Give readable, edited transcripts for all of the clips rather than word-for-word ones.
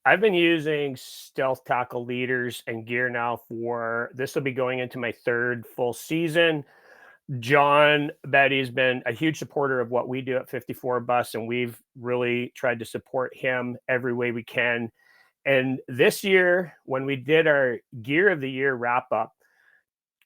I've been using stealth tackle leaders and gear now for this will be going into my third full season. John Betty has been a huge supporter of what we do at 54 Bus, and we've really tried to support him every way we can. And this year, when we did our Gear of the Year wrap up,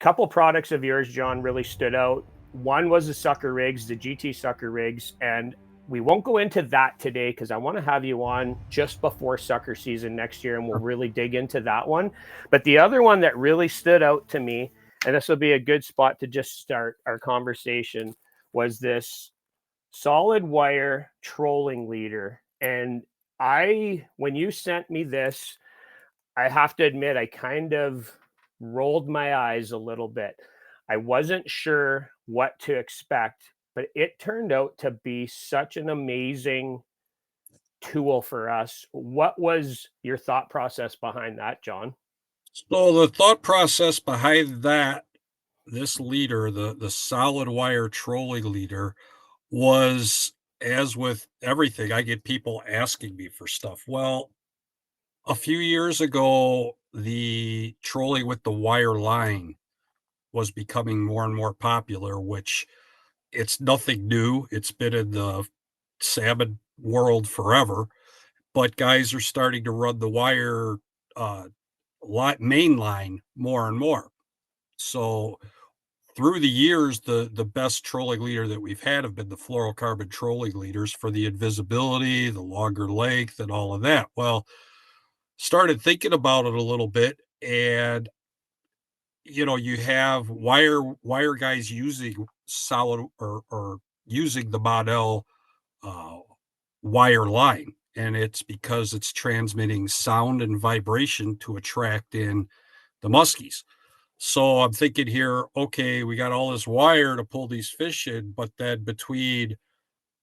a couple products of yours, John, really stood out. One was the sucker rigs, the GT sucker rigs, and we won't go into that today because I want to have you on just before sucker season next year, and we'll really dig into that one. But the other one that really stood out to me, and this will be a good spot to just start our conversation, was this solid wire trolling leader. And when you sent me this, I have to admit, I kind of rolled my eyes a little bit. I wasn't sure what to expect, but it turned out to be such an amazing tool for us. What was your thought process behind that, John? So the thought process behind that, this leader, the solid wire trolling leader, was as with everything, I get people asking me for stuff. Well, a few years ago, the trolling with the wire line was becoming more and more popular, which it's nothing new. It's been in the salmon world forever, but guys are starting to run the wire uh, main line more and more. So through the years, the best trolling leader that we've had have been the fluorocarbon trolling leaders for the invisibility, the longer length, and all of that. Well, started thinking about it a little bit, and you have wire guys using solid or using the Model uh, wire line, and it's because it's transmitting sound and vibration to attract in the muskies. So I'm thinking here, okay, we got all this wire to pull these fish in, but then between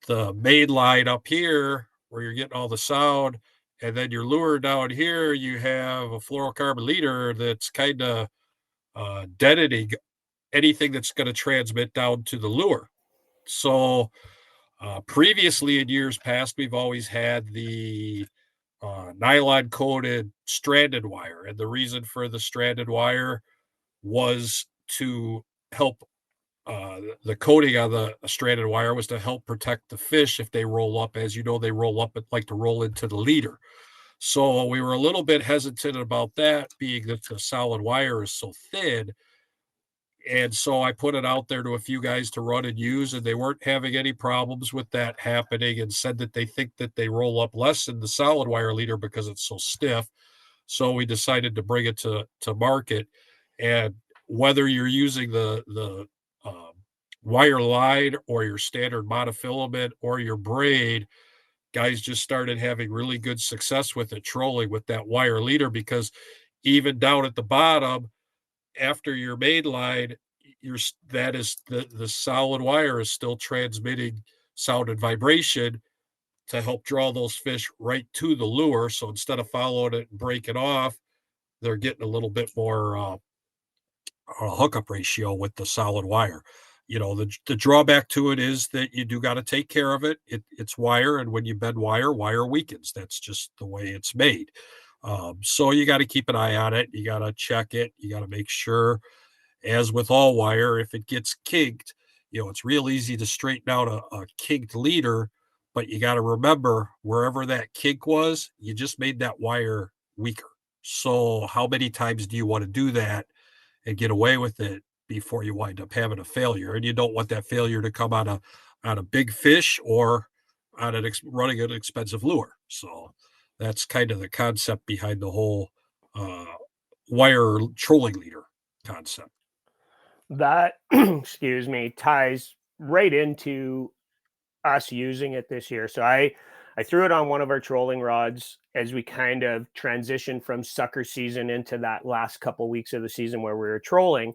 the main line up here where you're getting all the sound and then your lure down here, you have a fluorocarbon leader that's kind of deadening anything that's going to transmit down to the lure. So previously in years past, we've always had the nylon coated stranded wire. And the reason for the stranded wire was to help the coating on the stranded wire was to help protect the fish if they roll up. As you know, they roll up and like to roll into the leader. So we were a little bit hesitant about that, being that the solid wire is so thin. And so I put it out there to a few guys to run and use, and they weren't having any problems with that happening, and said that they think that they roll up less in the solid wire leader because it's so stiff. So we decided to bring it to market. And whether you're using the wire line or your standard monofilament or your braid, guys just started having really good success with it trolling with that wire leader, because even down at the bottom after your main line, that is the solid wire is still transmitting sound and vibration to help draw those fish right to the lure. So instead of following it and breaking off, they're getting a little bit more hookup ratio with the solid wire. The drawback to it is that you do got to take care of it. It's wire, and when you bend wire weakens. That's just the way it's made. So you got to keep an eye on it. You got to check it. You got to make sure, as with all wire, if it gets kinked, it's real easy to straighten out a kinked leader, but you got to remember wherever that kink was, you just made that wire weaker. So how many times do you want to do that and get away with it before you wind up having a failure? And you don't want that failure to come out of big fish or on running an expensive lure. So that's kind of the concept behind the whole uh, wire trolling leader concept. That, excuse me, ties right into us using it this year. So I threw it on one of our trolling rods as we kind of transitioned from sucker season into that last couple weeks of the season where we were trolling.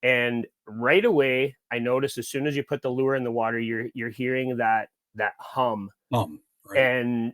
And right away, I noticed as soon as you put the lure in the water, you're hearing that hum. Right. And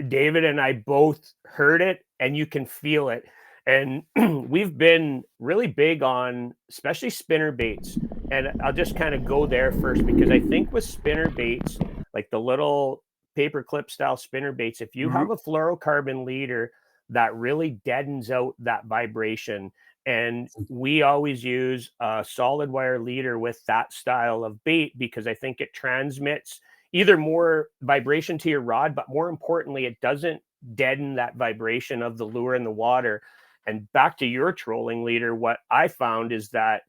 David and I both heard it, and you can feel it. And we've been really big on especially spinner baits. And I'll just kind of go there first because I think with spinner baits, like the little paper clip style spinner baits, if you Mhm. have a fluorocarbon leader that really deadens out that vibration, and we always use a solid wire leader with that style of bait because I think it transmits either more vibration to your rod, but more importantly, it doesn't deaden that vibration of the lure in the water. And back to your trolling leader, what I found is that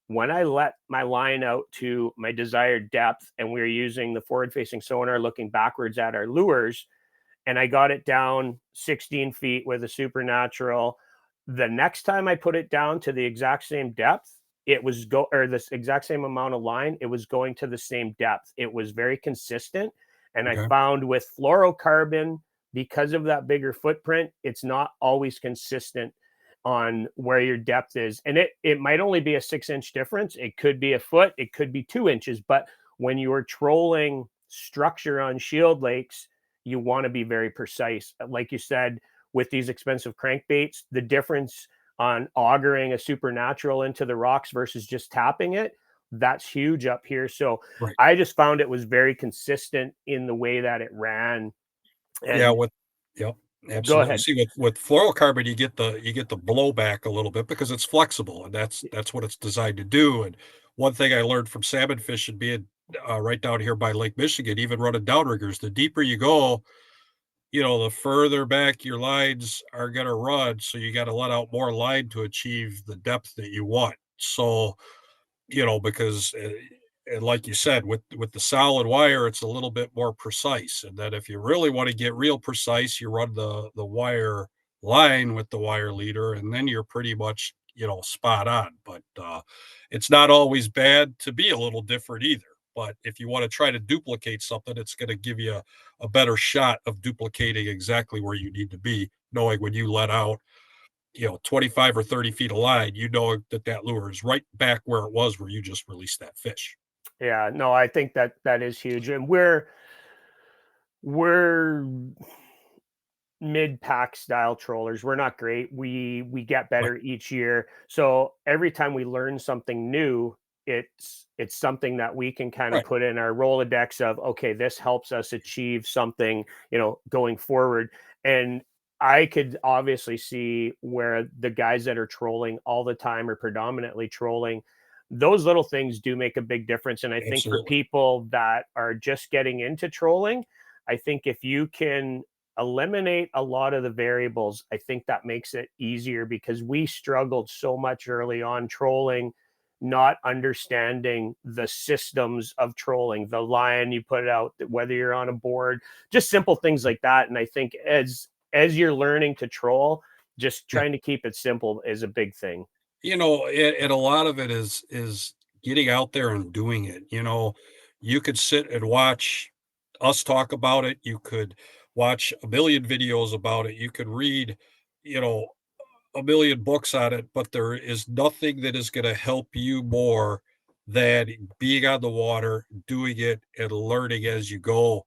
when I let my line out to my desired depth and we were using the forward facing sonar looking backwards at our lures, and I got it down 16 feet with a supernatural. The next time I put it down to the exact same depth, it was or this exact same amount of line, it was going to the same depth. It was very consistent. And I Okay. found with fluorocarbon, because of that bigger footprint, it's not always consistent on where your depth is. And it might only be a 6-inch difference. It could be a foot, it could be 2 inches. But when you're trolling structure on shield lakes, you want to be very precise. Like you said, with these expensive crankbaits, the difference on augering a supernatural into the rocks versus just tapping it, that's huge up here. So Right. I just found it was very consistent in the way that it ran. Yeah, And yep, go absolutely. ahead. See, with fluorocarbon, you get the blowback a little bit because it's flexible, and that's what it's designed to do. And one thing I learned from salmon fishing, being right down here by Lake Michigan, even running downriggers, the deeper you go, the further back your lines are going to run. So you got to let out more line to achieve the depth that you want. So because and like you said, with the solid wire, it's a little bit more precise. And then if you really want to get real precise, you run the wire line with the wire leader, and then you're pretty much spot on. But it's not always bad to be a little different either. But if you want to try to duplicate something, it's going to give you a better shot of duplicating exactly where you need to be, knowing when you let out 25 or 30 feet of line, that that lure is right back where it was where you just released that fish. Yeah, no, I think that that is huge. And we're mid-pack style trollers. We're not great. We get Right, better each year. So every time we learn something new, it's something that we can kind of right. put in our Rolodex of, okay, this helps us achieve something, going forward. And I could obviously see where the guys that are trolling all the time or predominantly trolling, those little things do make a big difference. And I think for Absolutely. people that are just getting into trolling, I think if you can eliminate a lot of the variables, I think that makes it easier because we struggled so much early on trolling, not understanding the systems of trolling, the line you put out, whether you're on a board, just simple things like that. And I think as you're learning to troll, just Yeah. trying to keep it simple is a big thing. And a lot of it is getting out there and doing it. You could sit and watch us talk about it. You could watch a million videos about it. You could read, you know, a million books on it, but there is nothing that is going to help you more than being on the water, doing it, and learning as you go.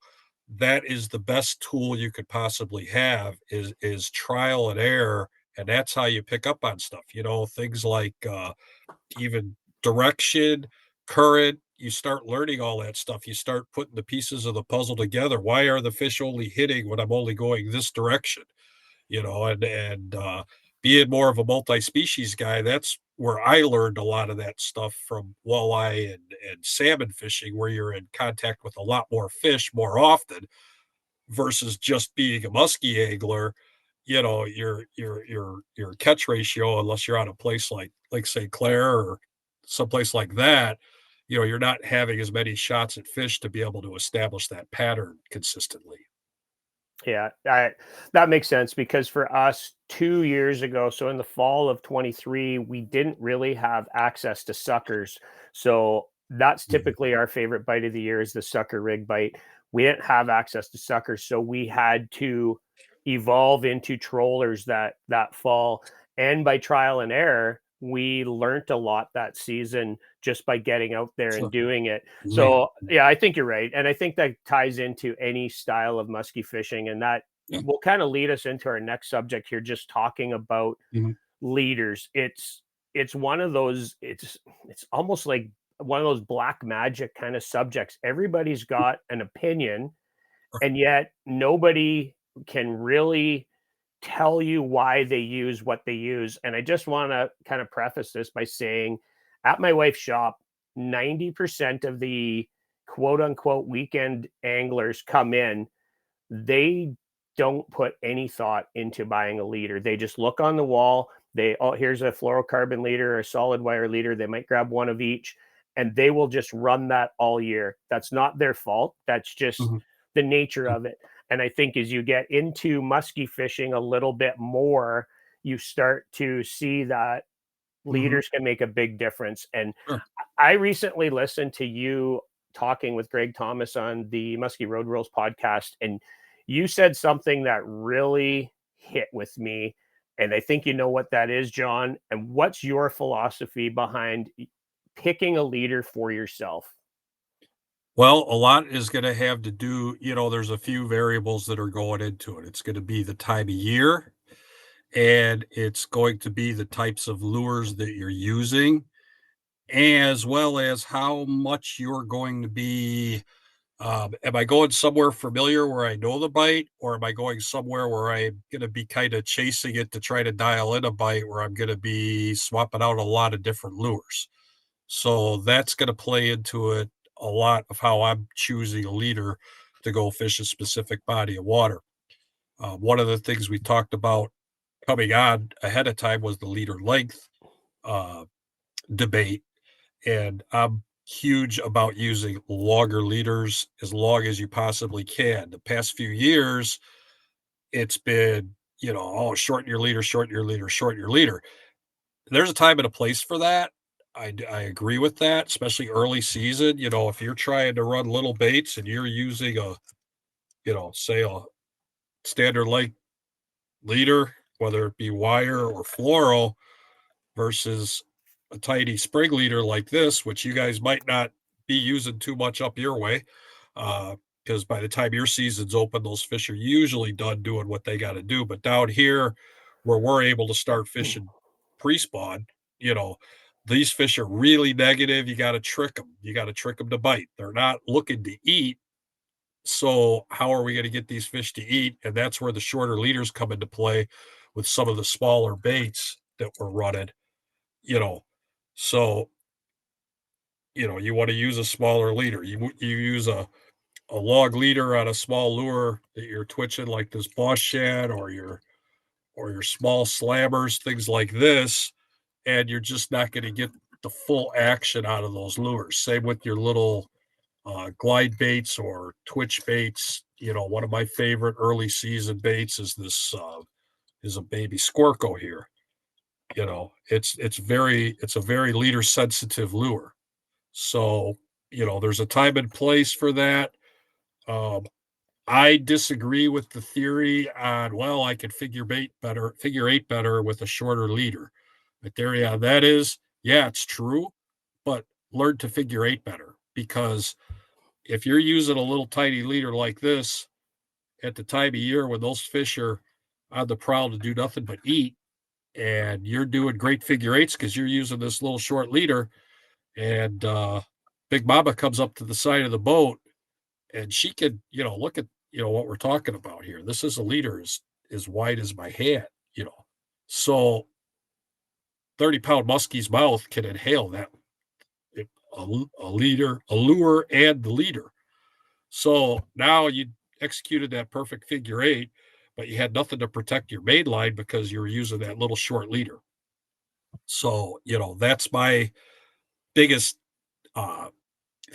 That is the best tool you could possibly have is trial and error, and that's how you pick up on stuff. Things like even direction, current. You start learning all that stuff. You start putting the pieces of the puzzle together. Why are the fish only hitting when I'm only going this direction? And being more of a multi-species guy, that's where I learned a lot of that stuff from walleye and salmon fishing, where you're in contact with a lot more fish more often versus just being a musky angler. Your catch ratio, unless you're on a place like St. Clair or someplace like that, you're not having as many shots at fish to be able to establish that pattern consistently. Yeah, that makes sense because for us 2 years ago, so in the fall of 23, we didn't really have access to suckers. So that's Mhm. typically our favorite bite of the year is the sucker rig bite. We didn't have access to suckers, so we had to evolve into trollers that fall. And by trial and error, we learned a lot that season just by getting out there and Sure. doing it. Right. So, yeah, I think you're right, and I think that ties into any style of musky fishing, and that Yeah. will kinda lead us into our next subject here, just talking about Mhm. leaders. It's one of those it's almost like one of those black magic kinda subjects. Everybody's got an opinion, and yet nobody can really tell you why they use what they use. And I just want to kind of preface this by saying at my wife's shop, 90% of the quote unquote weekend anglers come in, they don't put any thought into buying a leader. They just look on the wall. They, oh, here's a fluorocarbon leader, a solid wire leader. They might grab one of each and they will just run that all year. That's not their fault. That's just Mhm. the nature Mm. of it. And I think as you get into musky fishing a little bit more, you start to see that Mhm. leaders can make a big difference. And Sure. I recently listened to you talking with Greg Thomas on the Musky Road Rules podcast, and you said something that really hit with me. And I think you know what that is, John. And what's your philosophy behind picking a leader for yourself? Well, a lot is gonna have to do, there's a few variables that are going into it. It's gonna be the time of year, and it's going to be the types of lures that you're using, as well as how much you're going to be. Am I going somewhere familiar where I know the bite, or am I going somewhere where I'm going to be kind of chasing it to try to dial in a bite where I'm going to be swapping out a lot of different lures? So that's going to play into it a lot of how I'm choosing a leader to go fish a specific body of water. One of the things we talked about coming on ahead of time was the leader length uh, debate, and I'm huge about using longer leaders as long as you possibly can. The past few years, it's been, oh, shorten your leader, shorten your leader, shorten your leader. There's a time and a place for that. I agree with that, especially early season. If you're trying to run little baits and you're using say a standard length leader, whether it be wire or fluoro, versus a tiny spring leader like this, which you guys might not be using too much up your way. Because by the time your season's open, those fish are usually done doing what they got to do. But down here, where we're able to start fishing pre-spawn, you know, these fish are really negative. You got to trick them. You got to trick them to bite. They're not looking to eat. So how are we going to get these fish to eat? And that's where the shorter leaders come into play with some of the smaller baits that we're running, you know. So, you want to use a smaller leader. You use a log leader on a small lure that you're twitching, like this boss shad or your small slammers, things like this, and you're just not going to get the full action out of those lures. Same with your little glide baits or twitch baits. One of my favorite early season baits is this is a baby squirco here. It's a very leader sensitive lure. So, there's a time and place for that. Um, I disagree with the theory on, well, I could figure eight better with a shorter leader. The theory on that is, yeah, it's true, but learn to figure eight better, because if you're using a little tiny leader like this at the time of year when those fish are on the prowl to do nothing but eat, and you're doing great figure eights because you're using this little short leader, and Big Mama comes up to the side of the boat, and she could, look at what we're talking about here. This is a leader as wide as my hand, you know. So 30-pound muskie's mouth can inhale that a lure, and the leader. So now you executed that perfect figure eight, but you had nothing to protect your main line because you were using that little short leader. So, that's my biggest uh,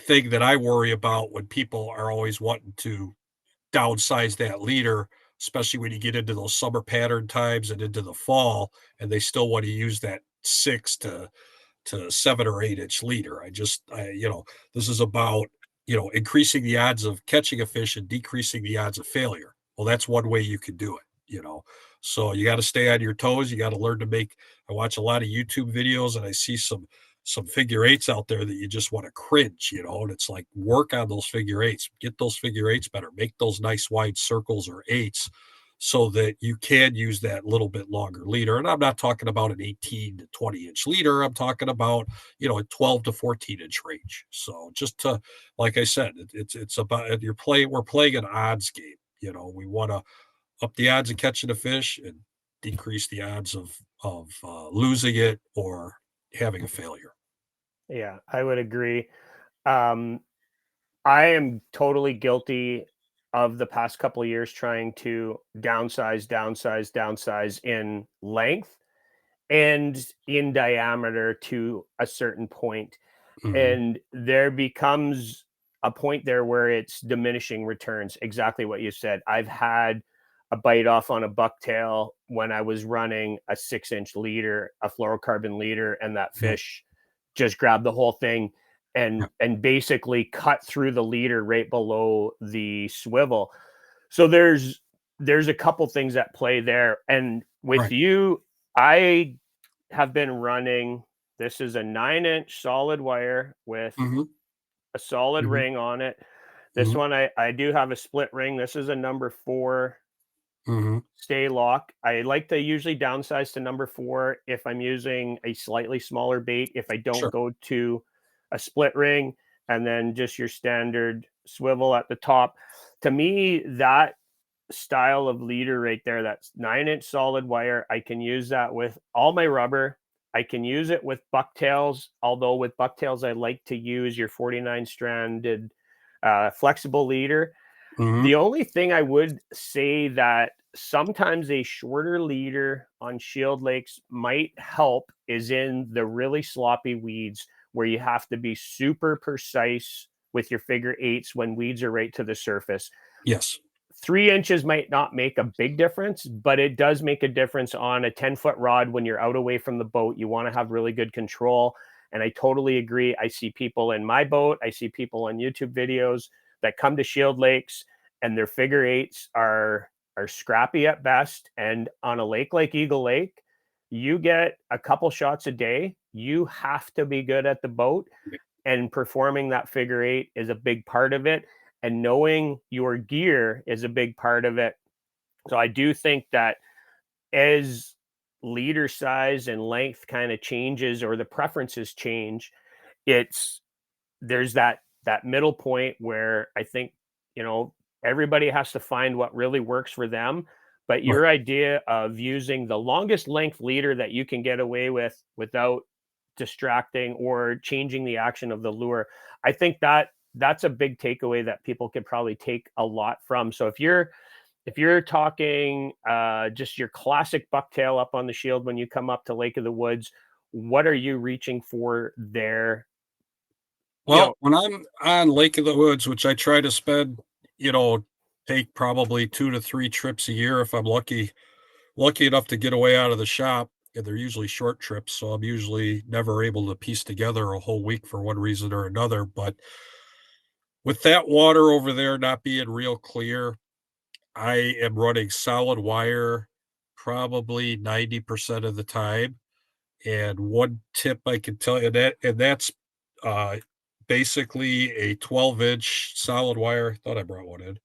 thing that I worry about when people are always wanting to downsize that leader, especially when you get into those summer pattern times and into the fall, and they still want to use that 6 to 7 or 8 inch leader. This is about, increasing the odds of catching a fish and decreasing the odds of failure. Well, that's one way you can do it. So you got to stay on your toes. You got to learn to make. I watch a lot of YouTube videos and I see some figure eights out there that you just want to cringe, and it's like, work on those figure eights, get those figure eights better, make those nice wide circles or eights so that you can use that little bit longer leader. And I'm not talking about an 18 to 20-inch leader. I'm talking about, a 12 to 14-inch range. So just to, like I said, it's about we're playing an odds game. We want to up the odds of catching a fish and decrease the odds of losing it or having a failure. Yeah, I would agree. Um, I am totally guilty of the past couple of years trying to downsize in length and in diameter to a certain point. Mhm. And there becomes a point there where it's diminishing returns. Exactly what you said. I've had a bite off on a bucktail when I was running a 6-inch leader, a fluorocarbon leader, and that Yeah, fish just grabbed the whole thing yeah, and basically cut through the leader right below the swivel. So there's a couple things at play there. And with right. you, I have been running, this is a 9-inch solid wire with Mhm, a solid mhm, ring on it. This mhm, one I do have a split ring. This is a number 4 mhm. stay lock. I like to usually downsize to number 4 if I'm using a slightly smaller bait, if I don't Sure. go to a split ring and then just your standard swivel at the top. To me, that style of leader right there, that's 9-inch solid wire. I can use that with all my rubber. I can use it with bucktails, although with bucktails, I like to use your 49 stranded flexible leader. Mhm. The only thing I would say that sometimes a shorter leader on shield lakes might help is in the really sloppy weeds where you have to be super precise with your figure eights when weeds are right to the surface. Yes. 3 inches might not make a big difference, but it does make a difference on a 10-foot rod when you're out away from the boat. You want to have really good control. And I totally agree. I see people in my boat, I see people on YouTube videos that come to Shield Lakes and their figure eights are scrappy at best. And on a lake like Eagle Lake, you get a couple shots a day. You have to be good at the boat, and performing that figure eight is a big part of it, and knowing your gear is a big part of it. So I do think that as leader size and length kind of changes or the preferences change, it's there's that middle point where I think, you know, everybody has to find what really works for them. But Right. your idea of using the longest length leader that you can get away with without distracting or changing the action of the lure, I think that's a big takeaway that people could probably take a lot from. So if you're talking just your classic bucktail up on the shield when you come up to Lake of the Woods, what are you reaching for there? You Well, know, when I'm on Lake of the Woods, which I try to spend, you know, take probably 2 to 3 trips a year if I'm lucky enough to get away out of the shop, and they're usually short trips, so I'm usually never able to piece together a whole week for one reason or another, but with that water over there not being real clear, I am running solid wire probably 90% of the time. And one tip I can tell you that's uh, basically a 12-inch solid wire. Thought I brought one in.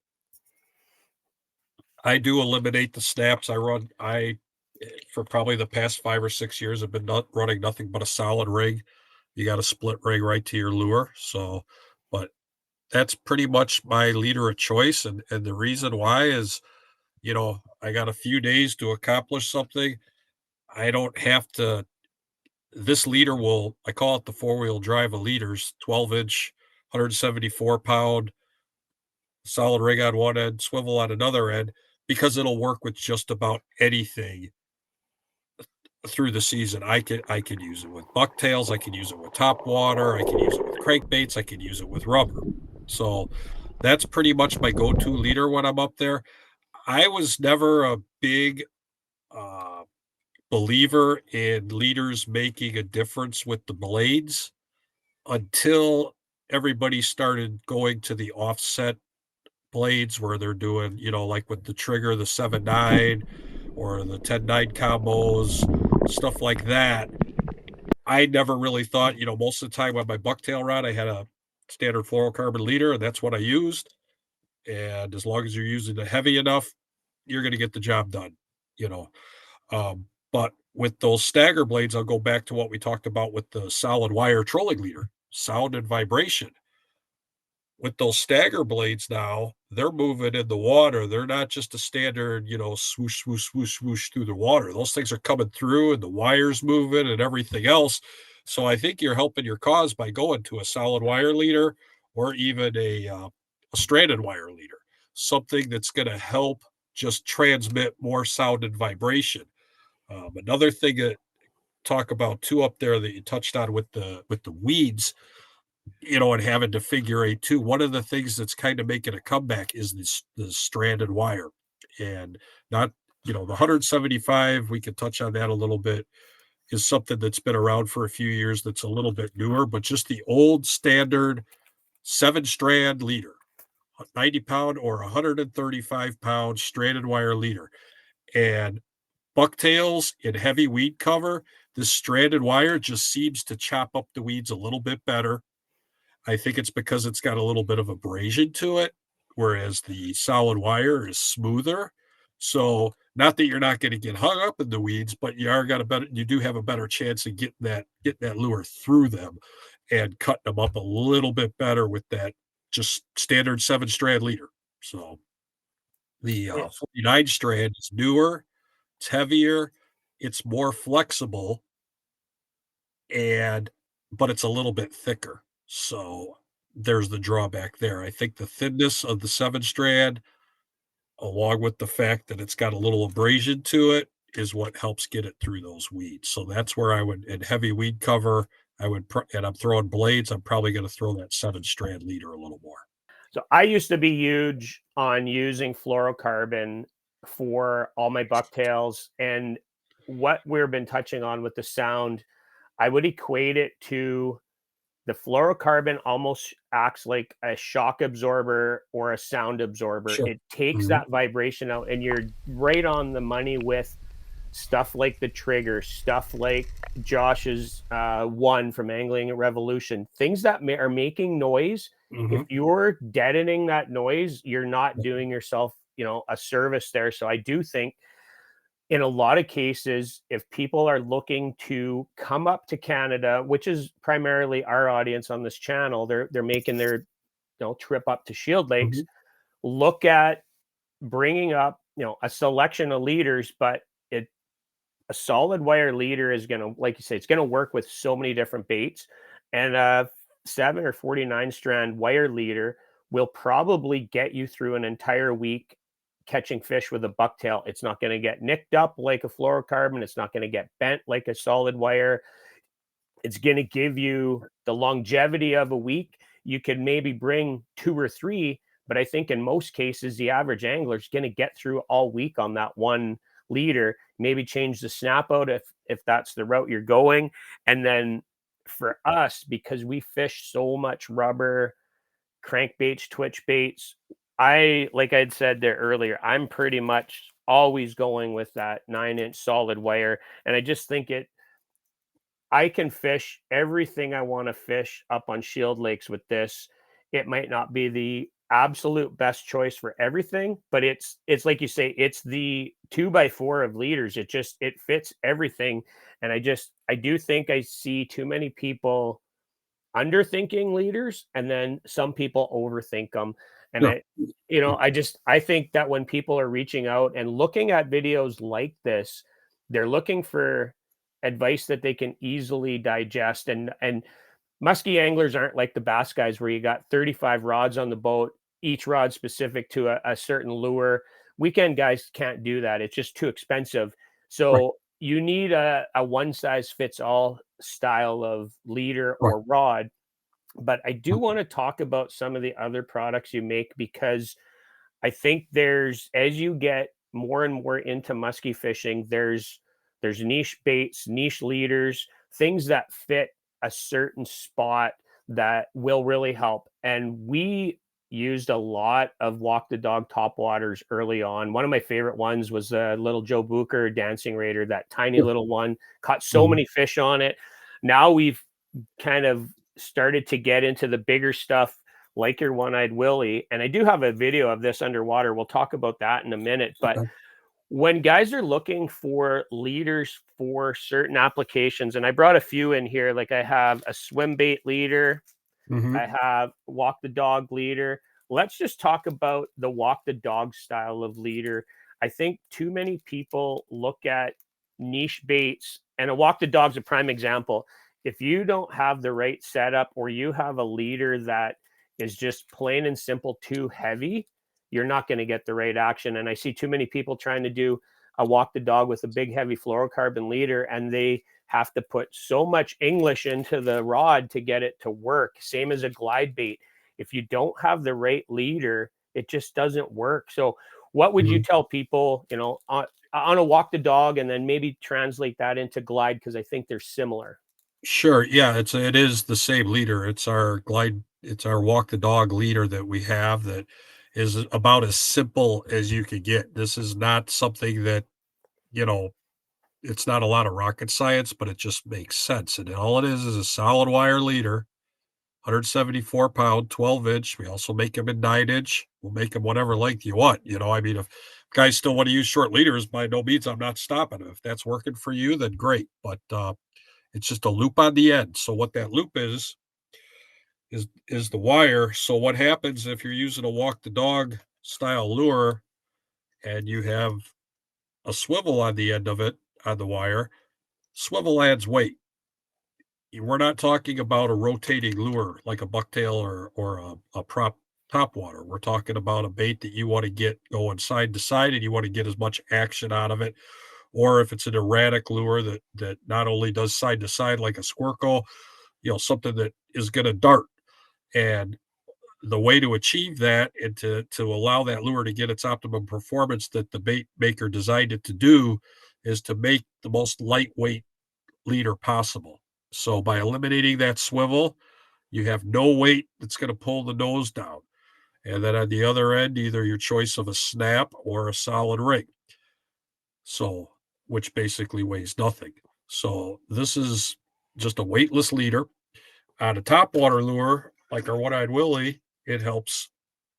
I do eliminate the snaps. For probably the past 5 or 6 years have been not running nothing but a solid rig. You got a split rig right to your lure. So, but that's pretty much my leader of choice. And the reason why is, I got a few days to accomplish something. I don't have to This leader will I call it the four-wheel drive of leaders, 12-inch, 174-pound, solid rig on one end, swivel on another end, because it'll work with just about anything through the season. I can use it with bucktails, I can use it with top water, I can use it with crankbaits, I can use it with rubber. So, that's pretty much my go-to leader when I'm up there. I was never a big, uh, believer in leaders making a difference with the blades until everybody started going to the offset blades where they're doing, like with the trigger, the 7-9 or the 10-9 combos, stuff like that. I never really thought, most of the time on my bucktail rod, I had a standard fluorocarbon leader, and that's what I used. And as long as you're using it heavy enough, you're going to get the job done, you know. But with those stagger blades, I'll go back to what we talked about with the solid wire trolling leader, sound and vibration. With those stagger blades now, they're moving in the water. They're not just a standard, swoosh, swoosh, swoosh, swoosh through the water. Those things are coming through and the wires moving and everything else. So I think you're helping your cause by going to a solid wire leader or even a stranded wire leader, something that's going to help just transmit more sound and vibration. Another thing that talk about too up there that you touched on with the weeds, and having to figure eight too. One of the things that's kind of making a comeback is the stranded wire, and not the 175. We could touch on that a little bit. Is something that's been around for a few years. That's a little bit newer, but just the old standard 7-strand leader, 90-pound or 135-pound stranded wire leader, and bucktails in heavy weed cover. This stranded wire just seems to chop up the weeds a little bit better. I think it's because it's got a little bit of abrasion to it, whereas the solid wire is smoother. So not that you're not going to get hung up in the weeds, but you do have a better chance of getting that lure through them and cutting them up a little bit better with that just standard 7-strand leader. So the 49 strand is newer, it's heavier, it's more flexible, but it's a little bit thicker. So there's the drawback there. I think the thinness of the 7-strand, along with the fact that it's got a little abrasion to it, is what helps get it through those weeds. So that's where I would, in heavy weed cover, and I'm throwing blades, I'm probably going to throw that 7-strand leader a little more. So I used to be huge on using fluorocarbon for all my bucktails, and what we've been touching on with the sound, I would equate it to the fluorocarbon almost acts like a shock absorber or a sound absorber. Sure. It takes that vibration out, and you're right on the money with stuff like the trigger, stuff like Josh's one from Angling Revolution, things that are making noise. If you're deadening that noise, you're not doing yourself, a service there. So I do think in a lot of cases, if people are looking to come up to Canada, which is primarily our audience on this channel, they're making their trip up to Shield Lakes, look at bringing up a selection of leaders, but a solid wire leader is going to, like you say, it's going to work with so many different baits, and a 7 or 49 strand wire leader will probably get you through an entire week catching fish with a bucktail. It's not going to get nicked up like a fluorocarbon. It's not going to get bent like a solid wire. It's going to give you the longevity of a week. You could maybe bring 2 or 3, but I think in most cases, the average angler is going to get through all week on that one leader. Maybe change the snap out if that's the route you're going. And then for us, because we fish so much rubber, crankbaits, twitch baits, like I'd said there earlier, I'm pretty much always going with that 9-inch solid wire. And I just think I can fish everything I want to fish up on Shield Lakes with this. It might not be the absolute best choice for everything, but it's like you say, it's the 2x4 of leaders. It fits everything. And I do think I see too many people underthinking leaders, and then some people overthink them. And I think that when people are reaching out and looking at videos like this, they're looking for advice that they can easily digest. And musky anglers aren't like the bass guys where you got 35 rods on the boat, each rod specific to a certain lure. Weekend guys can't do that. It's just too expensive. So you need a one size fits all style of leader or rod. But I do want to talk about some of the other products you make, because I think as you get more and more into musky fishing, there's niche baits, niche leaders, things that fit a certain spot that will really help. And we used a lot of Walk the Dog topwaters early on. One of my favorite ones was a little Joe Booker Dancing Raider, that tiny little one, caught so many fish on it. Now we've kind of started to get into the bigger stuff like your One-Eyed Willie. And I do have a video of this underwater. We'll talk about that in a minute. But Okay. when guys are looking for leaders for certain applications, and I brought a few in here, like I have a swim bait leader, Mhm. I have walk the dog leader. Let's just talk about the walk the dog style of leader. I think too many people look at niche baits, and a walk the dog's a prime example. If you don't have the right setup, or you have a leader that is just plain and simple too heavy, you're not going to get the right action. And I see too many people trying to do a walk the dog with a big heavy fluorocarbon leader, and they have to put so much English into the rod to get it to work. Same as a glide bait. If you don't have the right leader, it just doesn't work. So, what would you Mhm. tell people, on a walk the dog, and then maybe translate that into glide? Because I think they're similar. Sure, yeah, it is the same leader. It's our walk the dog leader that we have that is about as simple as you could get. This is not something that, you know, it's not a lot of rocket science, but it just makes sense. And all it is a solid wire leader, 174 pound, 12 inch. We also make them in 9 inch. We'll make them whatever length you want. I mean, if guys still want to use short leaders, by no means, I'm not stopping them. If that's working for you, then great. But it's just a loop on the end. So what that loop is the wire. So what happens if you're using a walk the dog style lure and you have a swivel on the end of it on the wire? Swivel adds weight. We're not talking about a rotating lure like a bucktail or a prop top water. We're talking about a bait that you want to get going side to side and you want to get as much action out of it. Or if it's an erratic lure that not only does side to side like a squircle, something that is going to dart. And the way to achieve that and to allow that lure to get its optimum performance that the bait maker designed it to do is to make the most lightweight leader possible. So by eliminating that swivel, you have no weight that's going to pull the nose down. And then on the other end, either your choice of a snap or a solid ring. So, which basically weighs nothing. So this is just a weightless leader. On a top water lure, like our One-Eyed Willie, it helps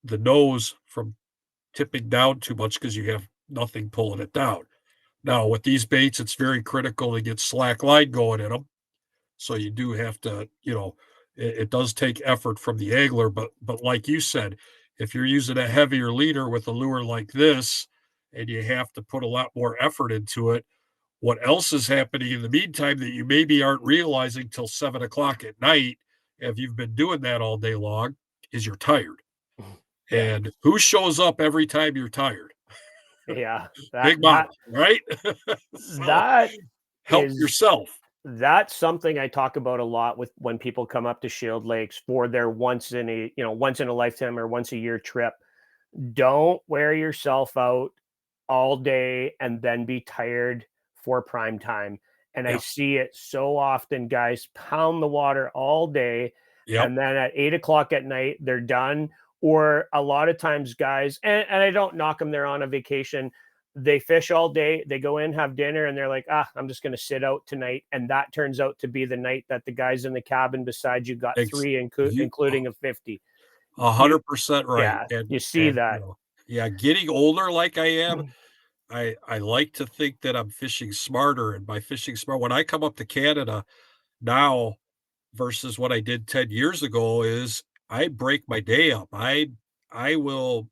the nose from tipping down too much because you have nothing pulling it down. Now, with these baits, it's very critical to get slack line going in them. So you do have to, it does take effort from the angler, but like you said, if you're using a heavier leader with a lure like this, and you have to put a lot more effort into it, what else is happening in the meantime that you maybe aren't realizing till 7 o'clock at night, if you've been doing that all day long, is you're tired. Yeah. And who shows up every time you're tired? Yeah. Big Mama, right? So That help is yourself. that's something I talk about a lot with when people come up to Shield Lakes for their once in a lifetime or once a year trip. Don't wear yourself out all day and then be tired for prime time. And I Yeah. see it so often, guys pound the water all day. Yep. And then at 8 o'clock at night, they're done. Or a lot of times, guys, and I don't knock them, they're on a vacation. They fish all day, they go in, have dinner, and they're like, I'm just going to sit out tonight. And that turns out to be the night that the guys in the cabin beside you got Ex three, you including a 50. You, 100% right, yeah, and you see that. yeah, getting older like I am, I like to think that I'm fishing smarter, and by fishing smart when I come up to Canada now versus what I did 10 years ago is I break my day up. I will,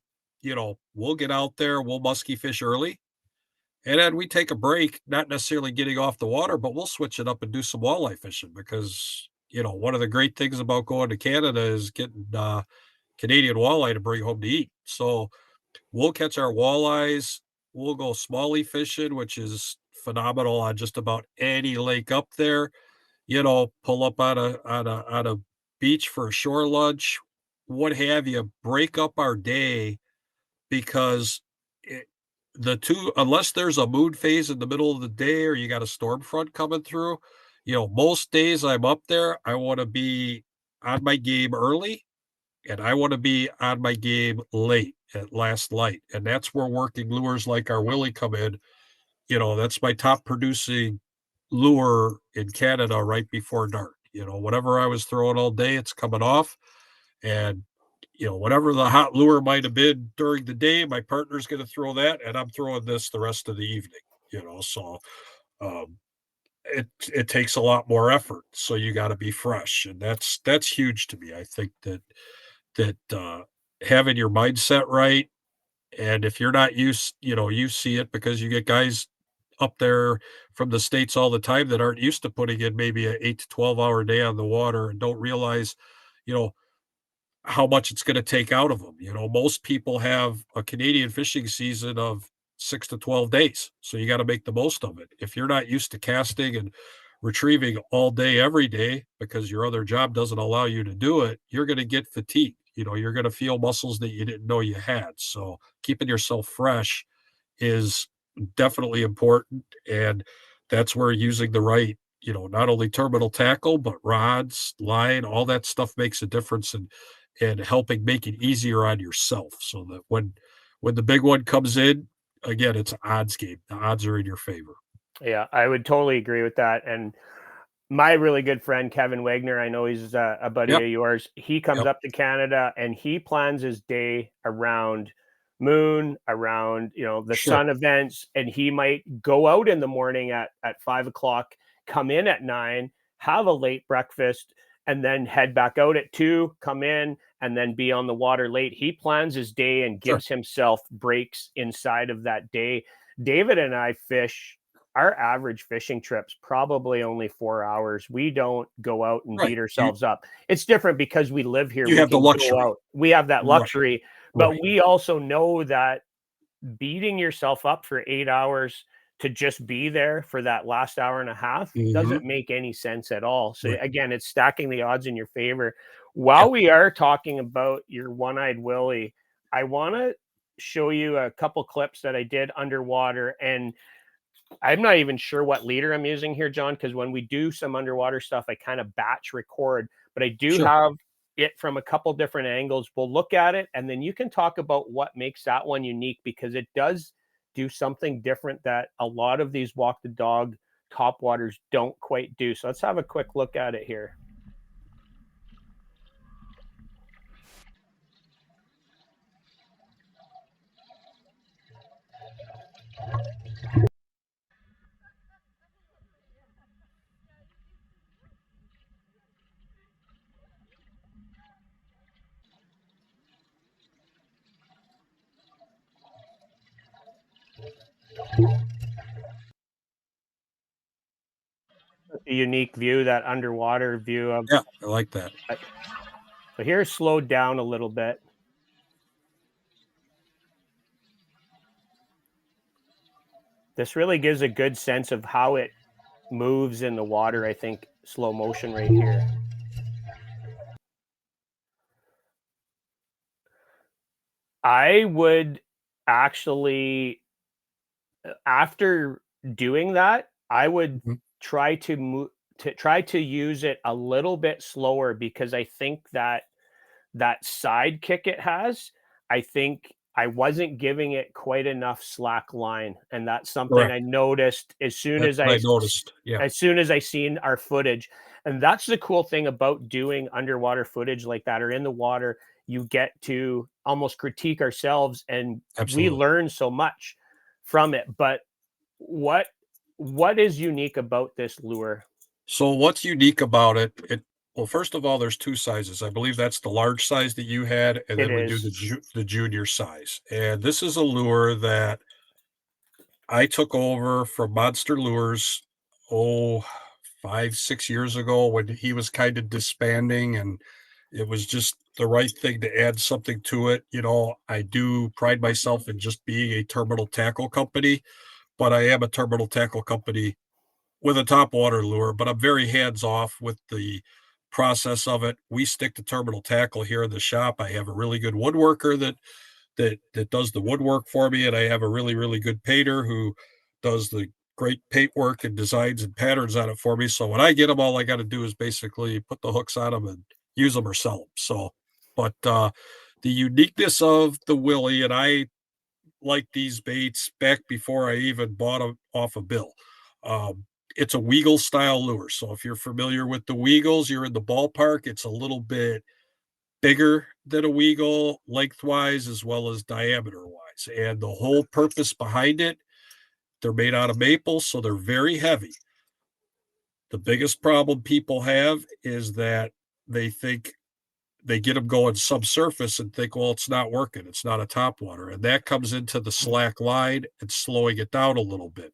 we'll get out there, we'll musky fish early, and then we take a break, not necessarily getting off the water, but we'll switch it up and do some walleye fishing because, one of the great things about going to Canada is getting Canadian walleye to bring home to eat. So we'll catch our walleyes. We'll go smallie fishing, which is phenomenal on just about any lake up there. Pull up on a beach for a shore lunch, what have you. Break up our day because it, the two, unless there's a moon phase in the middle of the day or you got a storm front coming through, most days I'm up there, I want to be on my game early and I want to be on my game late at last light. And that's where working lures like our Willie come in. That's my top producing lure in Canada right before dark. Whatever I was throwing all day, it's coming off. And whatever the hot lure might have been during the day, my partner's going to throw that, and I'm throwing this the rest of the evening. So um, it takes a lot more effort. So you got to be fresh, and that's huge to me. I think that having your mindset right, and if you're not used, you see it because you get guys up there from the States all the time that aren't used to putting in maybe a 8 to 12 hour day on the water and don't realize, you know, how much it's going to take out of them. Most people have a Canadian fishing season of 6 to 12 days. So you got to make the most of it. If you're not used to casting and retrieving all day, every day, because your other job doesn't allow you to do it, you're going to get fatigued. You're going to feel muscles that you didn't know you had. So keeping yourself fresh is definitely important. And that's where using the right, not only terminal tackle, but rods, line, all that stuff makes a difference and helping make it easier on yourself so that when the big one comes in, again, it's an odds game. The odds are in your favor. Yeah, I would totally agree with that. And my really good friend Kevin Wagner, I know he's a buddy Yep. of yours. He comes Yep. up to Canada and he plans his day around moon, around the Sure. sun events, and he might go out in the morning at 5 o'clock, come in at 9, have a late breakfast, and then head back out at 2, come in, and then be on the water late. He plans his day and Sure. gives himself breaks inside of that day. David and I fish our average fishing trip's probably only 4 hours. We don't go out and Right. beat You ourselves up. It's different because we live here. you We have the can go luxury. out. We have that Right. luxury, but Right. we also know that beating yourself up for 8 hours to just be there for that last hour and a half Mhm. doesn't make any sense at all. So Right. again, it's stacking the odds in your favor. Yeah. While we are talking about your one-eyed Willie, I want to show you a couple clips that I did underwater, and I'm not even sure what leader I'm using here, John, because when we do some underwater stuff, I kind of batch record, but I do Sure. have it from a couple different angles. We'll look at it and then you can talk about what makes that one unique because it does do something different that a lot of these walk the dog top waters don't quite do. So let's have a quick look at it here. A unique view, that underwater view of. Yeah. I like that. So here's slowed down a little bit. This really gives a good sense of how it moves in the water, I think, slow motion right here. I would actually, after doing that, I would Mhm. try to use it a little bit slower because I think that that side kick it has, I think I wasn't giving it quite enough slack line, and that's something Correct. I noticed That's what I noticed. Yeah. as soon as I seen our footage. And that's the cool thing about doing underwater footage like that or in the water. You get to almost critique ourselves and we Absolutely. learn so much from it. But what what is unique about this lure? So what's unique about it? Well, first of all, there's 2 sizes. I believe that's the large size that you had, and It then we do is. the junior size. And this is a lure that I took over from Monster Lures, oh, 5, 6 years ago when he was kind of disbanding, and it was just the right thing to add something to it. I do pride myself in just being a terminal tackle company, but I am a terminal tackle company with a top water lure, but I'm very hands off with the process of it. We stick to terminal tackle here in the shop. I have a really good woodworker that does the woodwork for me, and I have a really really good painter who does the great paint work and designs and patterns on it for me. So when I get them, all I got to do is basically put the hooks on them and use them or sell them. So, but the uniqueness of the Willie, and I like these baits back before I even bought them off a bill. Um, it's a Weagle style lure. So if you're familiar with the Weagles, you're in the ballpark. It's a little bit bigger than a Weagle lengthwise as well as diameter wise. And the whole purpose behind it, they're made out of maple, so they're very heavy. The biggest problem people have is that they think they get them going subsurface and think, well, it's not working. It's not a topwater. And that comes into the slack line and slowing it down a little bit.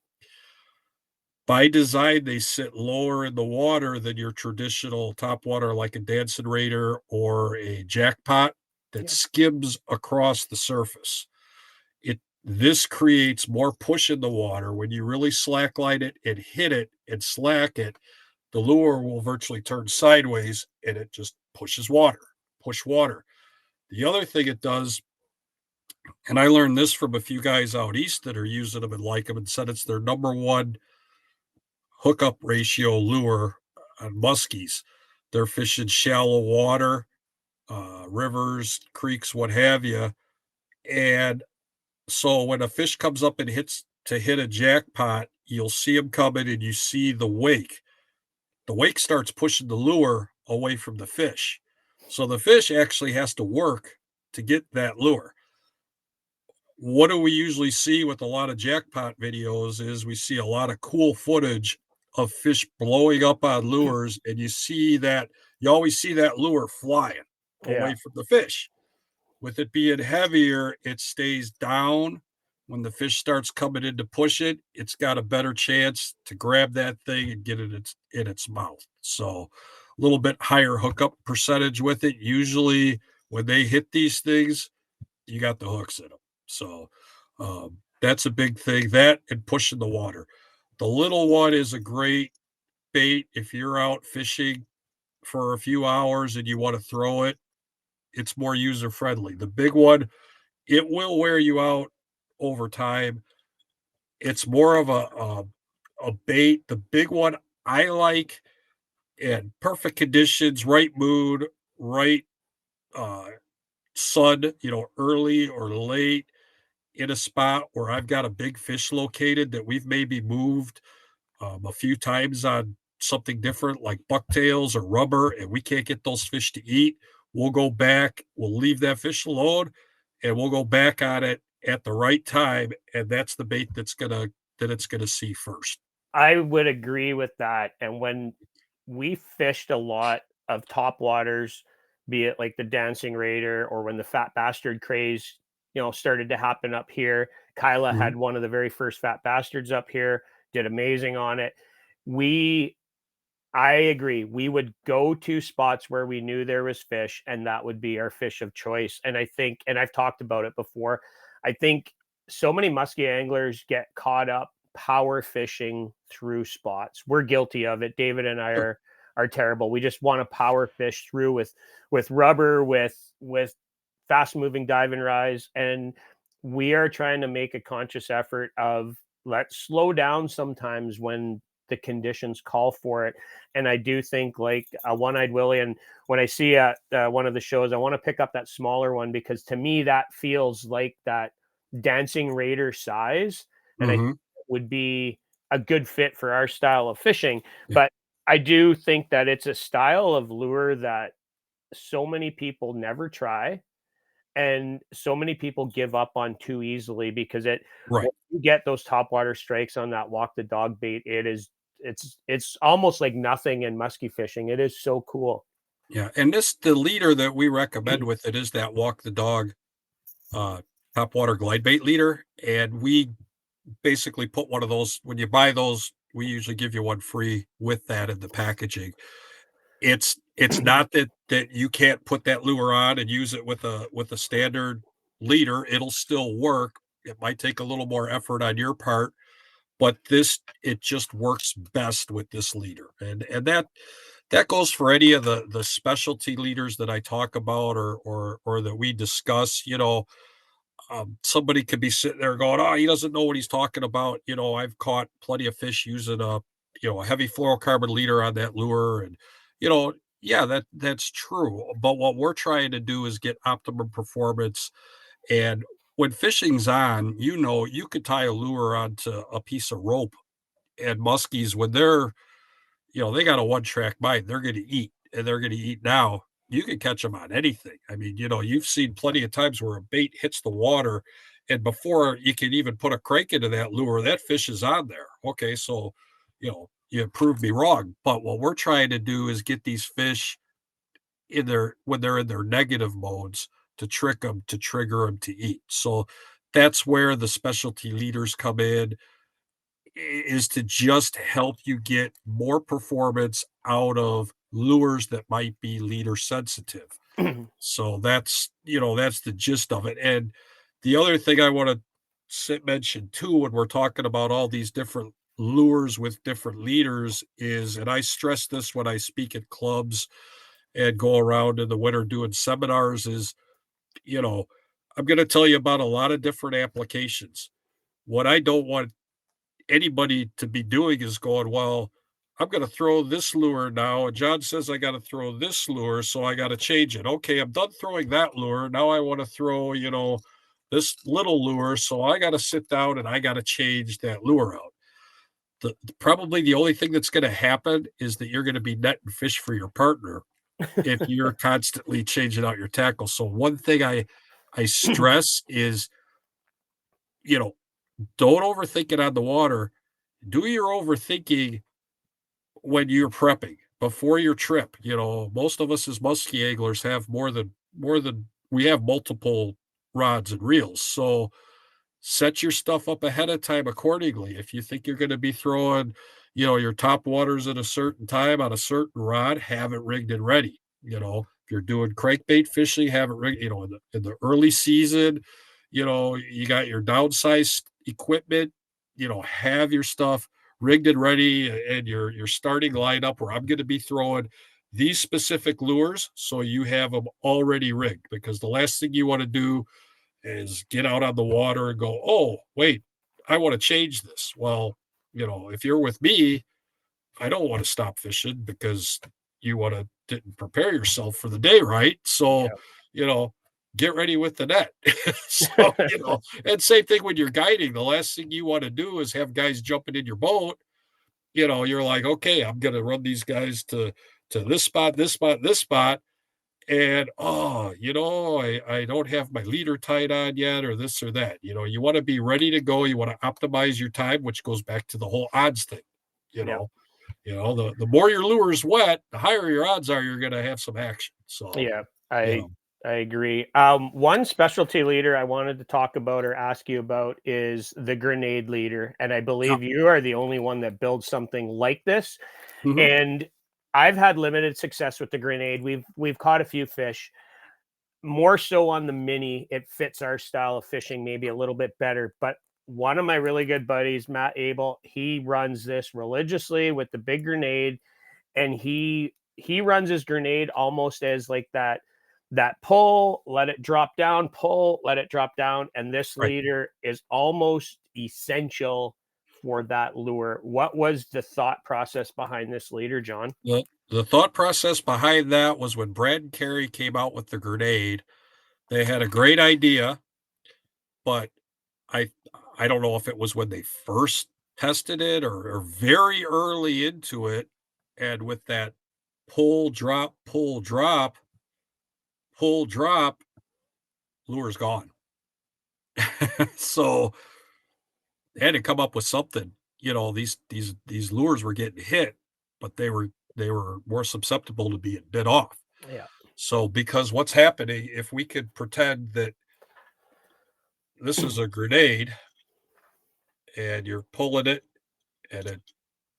By design, they sit lower in the water than your traditional topwater, like a Danson Raider or a jackpot that Yeah. skims across the surface. This creates more push in the water. When you really slackline it and hit it and slack it, the lure will virtually turn sideways and it just pushes water, push water. The other thing it does, and I learned this from a few guys out east that are using them and like them and said it's their number one hookup ratio lure on muskies. They're fishing shallow water, rivers, creeks, what have you. And so when a fish comes up and hit a jackpot, you'll see him coming and you see the wake. The wake starts pushing the lure away from the fish. So the fish actually has to work to get that lure. What do we usually see with a lot of jackpot videos is we see a lot of cool footage of fish blowing up on lures, and you always see that lure flying Yeah. away from the fish. With it being heavier, it stays down. When the fish starts coming in to push it, it's got a better chance to grab that thing and get it in its mouth. So a little bit higher hookup percentage with it. Usually when they hit these things, you got the hooks in them. So that's a big thing. That and pushing the water. The little one is a great bait if you're out fishing for a few hours and you want to throw it. It's more user friendly. The big one, it will wear you out over time. It's more of a bait. The big one I like in perfect conditions, right mood, right uh, sun, early or late in a spot where I've got a big fish located that we've maybe moved a few times on something different like bucktails or rubber, and we can't get those fish to eat. We'll go back, we'll leave that fish alone, and we'll go back on it at the right time, and that's the bait that it's gonna see first. I would agree with that. And when we fished a lot of top waters, be it like the Dancing Raider or when the Fat Bastard craze, started to happen up here. Kyla Mhm. had one of the very first Fat Bastards up here, did amazing on it. We I agree. We would go to spots where we knew there was fish, and that would be our fish of choice. And I think, and I've talked about it before, I think so many musky anglers get caught up power fishing through spots. We're guilty of it. David and I Sure. are terrible. We just want to power fish through with rubber, with fast moving dive and rise, and we are trying to make a conscious effort of let's slow down sometimes when the conditions call for it. And I do think like a One-Eyed Willie, and when I see at one of the shows, I want to pick up that smaller one because to me that feels like that Dancing Raider size, and I think Mhm. it would be a good fit for our style of fishing. Yeah. But I do think that it's a style of lure that so many people never try and so many people give up on too easily because Right. when you get those topwater strikes on that walk the dog bait, it's almost like nothing in musky fishing. It is so cool. Yeah, and the leader that we recommend with it is that walk the dog, uh, topwater glide bait leader, and we basically put one of those when you buy those, we usually give you one free with that in the packaging. It's not that you can't put that lure on and use it with a standard leader, it'll still work. It might take a little more effort on your part, but it just works best with this leader. And that goes for any of the specialty leaders that I talk about or that we discuss, somebody could be sitting there going, "Oh, he doesn't know what he's talking about." I've caught plenty of fish using a heavy fluorocarbon leader on that lure, and you know, yeah, that's true. But what we're trying to do is get optimum performance. And when fishing's on, you could tie a lure onto a piece of rope. And muskies, when they got a one track mind, they're going to eat, and they're going to eat now. you can catch them on anything. I mean, you've seen plenty of times where a bait hits the water, and before you can even put a crank into that lure, that fish is on there. Okay, so you proved me wrong. But what we're trying to do is get these fish in their when they're in their negative modes to trick them, to trigger them to eat. So that's where the specialty leaders come in, is to just help you get more performance out of lures that might be leader sensitive. So that's the gist of it. And the other thing I want to mention too, when we're talking about all these different lures with different leaders, is, and I stress this when I speak at clubs and go around in the winter doing seminars, is, you know, I'm going to tell you about a lot of different applications. What I don't want anybody to be doing is going, well, I'm going to throw this lure now. And John says I got to throw this lure, so I got to change it. Okay, I'm done throwing that lure. Now I want to throw, this little lure. So I got to sit down and I got to change that lure out. Probably the only thing that's going to happen is that you're going to be netting fish for your partner if you're constantly changing out your tackle. So one thing I stress is, don't overthink it on the water. Do your overthinking when you're prepping before your trip. Most of us as musky anglers have more than we have multiple rods and reels. So set your stuff up ahead of time accordingly. If you think you're going to be throwing, your top waters at a certain time on a certain rod, have it rigged and ready. If you're doing crankbait fishing, have it rigged, in the early season, you got your downsized equipment, have your stuff rigged and ready, and your starting lineup where I'm going to be throwing these specific lures. So you have them already rigged, because the last thing you want to do is get out on the water and go, oh, wait, I want to change this. Well, if you're with me, I don't want to stop fishing because you want to didn't prepare yourself for the day, right? So, you know, get ready with the net. So, and same thing when you're guiding. The last thing you want to do is have guys jumping in your boat. You're like, okay, I'm gonna run these guys to this spot, this spot, this spot. And I don't have my leader tied on yet, or this or that. You want to be ready to go. You want to optimize your time, which goes back to the whole odds thing. You Yeah. know, the more your lure is wet, the higher your odds are you're gonna have some action. So Yeah, you I know, I agree. One specialty leader I wanted to talk about or ask you about is the grenade leader, and I yeah. believe you are the only one that builds something like this. Mhm. And I've had limited success with the grenade. We've caught a few fish, more so on the mini. It fits our style of fishing maybe a little bit better. But one of my really good buddies, Matt Abel, he runs this religiously with the big grenade, and he runs his grenade almost as like that pull, let it drop down, pull, let it drop down. And this Right. leader is almost essential for that lure. What was the thought process behind this leader, John? The thought process behind that was when Brad and Carey came out with the grenade, they had a great idea, but I I don't know if it was when they first tested it, or very early into it, and with that pull, drop, pull, drop, pull, drop, lure's gone. So they had to come up with something. These lures were getting hit, but they were more susceptible to being bit off. Yeah. So because what's happening, if we could pretend that this is a grenade and you're pulling it and it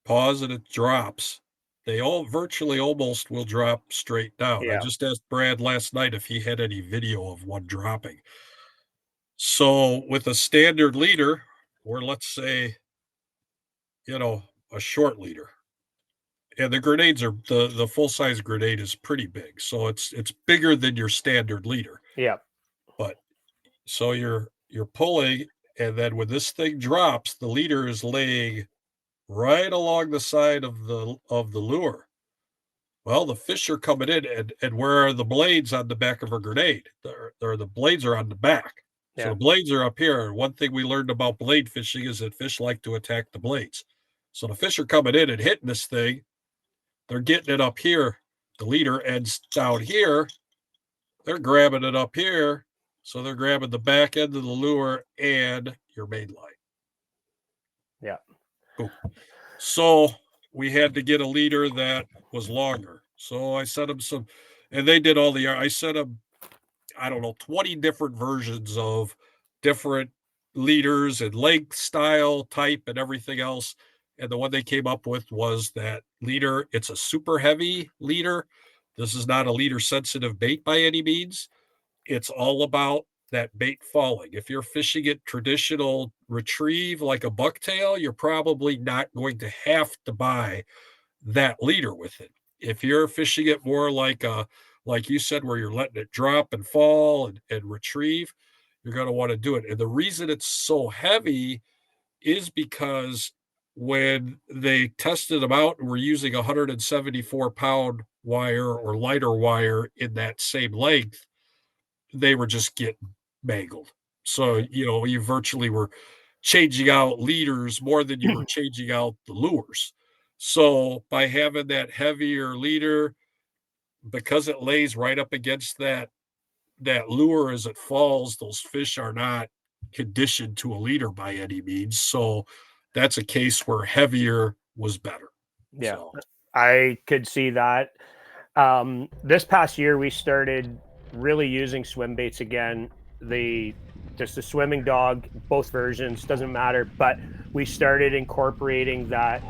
pause and it drops, they all virtually almost will drop straight down. I Yeah. just asked Brad last night if he had any video of one dropping. So with a standard leader, or let's say, a short leader, and the grenades are the full size grenade is pretty big. So it's bigger than your standard leader. Yeah. But so you're pulling, and then when this thing drops, the leader is laying right along the side of the lure. Well, the fish are coming in, and where are the blades on the back of a grenade? The blades are on the back. So Yeah. the blades are up here. And one thing we learned about blade fishing is that fish like to attack the blades. So the fish are coming in and hitting this thing. They're getting it up here. The leader ends down here. They're grabbing it up here. So they're grabbing the back end of the lure and your main line. Yeah. Cool. So we had to get a leader that was longer. So I sent them some, and they did all I sent them, I don't know, 20 different versions of different leaders and length, style, type, and everything else. And the one they came up with was that leader. It's a super heavy leader. This is not a leader sensitive bait by any means. It's all about that bait falling. If you're fishing it traditional retrieve like a bucktail, you're probably not going to have to buy that leader with it. If you're fishing it more like you said, where you're letting it drop and fall and retrieve, you're going to want to do it. And the reason it's so heavy is because when they tested them out and were using 174-pound wire or lighter wire in that same length, they were just getting mangled. So, you virtually were changing out leaders more than you were changing out the lures. So by having that heavier leader, because it lays right up against that lure as it falls, those fish are not conditioned to a leader by any means. So that's a case where heavier was better. Yeah. So I could see that. This past year, we started really using swim baits again. The just the swimming dog, both versions, doesn't matter. But we started incorporating that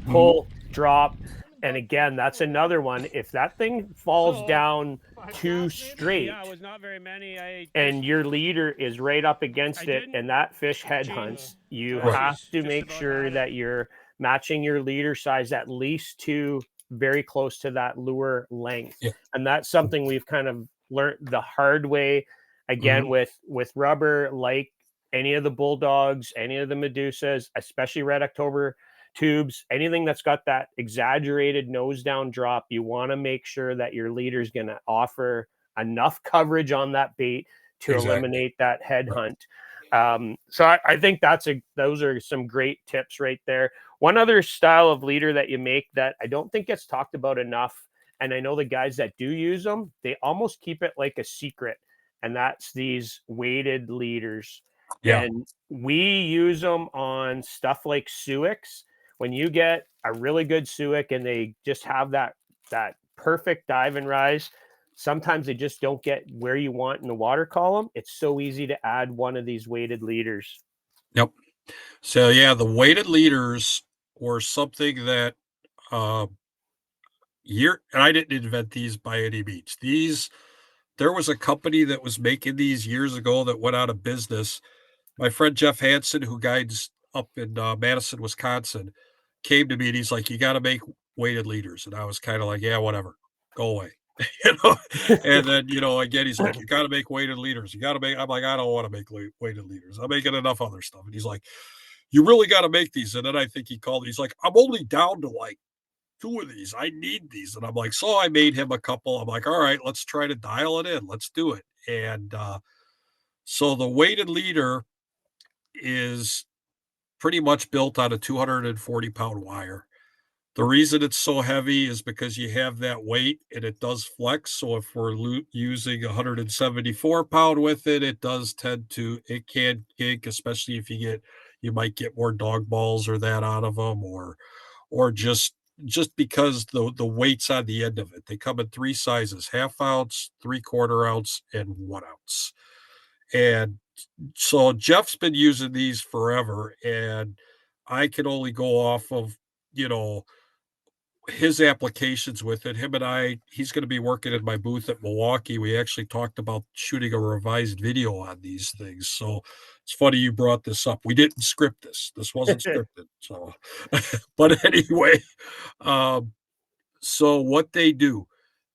pull drop, and again, that's another one. If that thing falls down too straight, Yeah, it was not very many. and your leader is right up against it, and that fish head hunts, you have to make sure that you're matching your leader size at least to very close to that lure length. Yeah. And that's something we've kind of learned the hard way again with rubber, like any of the bulldogs, any of the Medusas, especially red October tubes, anything that's got that exaggerated nose down drop. You want to make sure that your leader is going to offer enough coverage on that bait to eliminate that head hunt. So I think those are some great tips right there. One other style of leader that you make that I don't think gets talked about enough, and I know the guys that do use them, they almost keep it like a secret, and that's these weighted leaders. Yeah. And we use them on stuff like suics. When you get a really good suic and they just have that perfect dive and rise, sometimes they just don't get where you want in the water column. It's so easy to add one of these weighted leaders. Yep. So yeah, the weighted leaders were something that and I didn't invent these by any means. There was a company that was making these years ago that went out of business. My friend Jeff Hansen, who guides up in Madison, Wisconsin, came to me and he's like, "You got to make weighted leaders," and I was kind of like, "Yeah, whatever, go away." And then again, he's like, "You got to make weighted leaders. You got to make." I'm like, "I don't want to make weighted leaders. I'm making enough other stuff." And he's like, "You really got to make these." And then I think he called. He's like, "I'm only down to like 2 of these. I need these." And I'm like, so I made him a couple. I'm like, all right, let's try to dial it in. Let's do it. And so the weighted leader is pretty much built on a 240-pound wire. The reason it's so heavy is because you have that weight and it does flex. So if we're using 174-pound with it, it can kink, especially if you might get more dog balls or that out of them, or just because the weight's on the end of it. They come in 3 sizes: 1/2 ounce, 3/4 ounce, and 1 ounce. And so Jeff's been using these forever, and I can only go off of, his applications with it. He's going to be working in my booth at Milwaukee. We actually talked about shooting a revised video on these things. So it's funny you brought this up. We didn't script this. This wasn't scripted. So, but anyway, so what they do,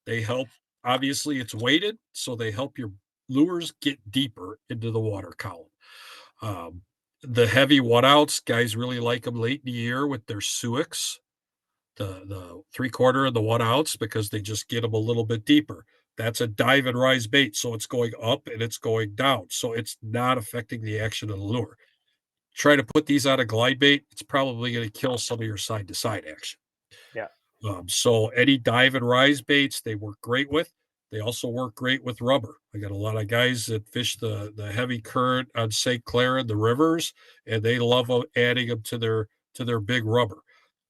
they help, obviously it's weighted, so they help your lures get deeper into the water column. The heavy 1 ounce guys really like them late in the year with their suics, the 3/4 and the 1 ounce, because they just get them a little bit deeper. That's a dive and rise bait, so it's going up and it's going down, so it's not affecting the action of the lure. Try to put these on a glide bait, it's probably going to kill some of your side to side action. Yeah. So any dive and rise baits they work great with. They also work great with rubber. I got a lot of guys that fish the heavy current on St. Clair and the rivers, and they love adding them to their big rubber.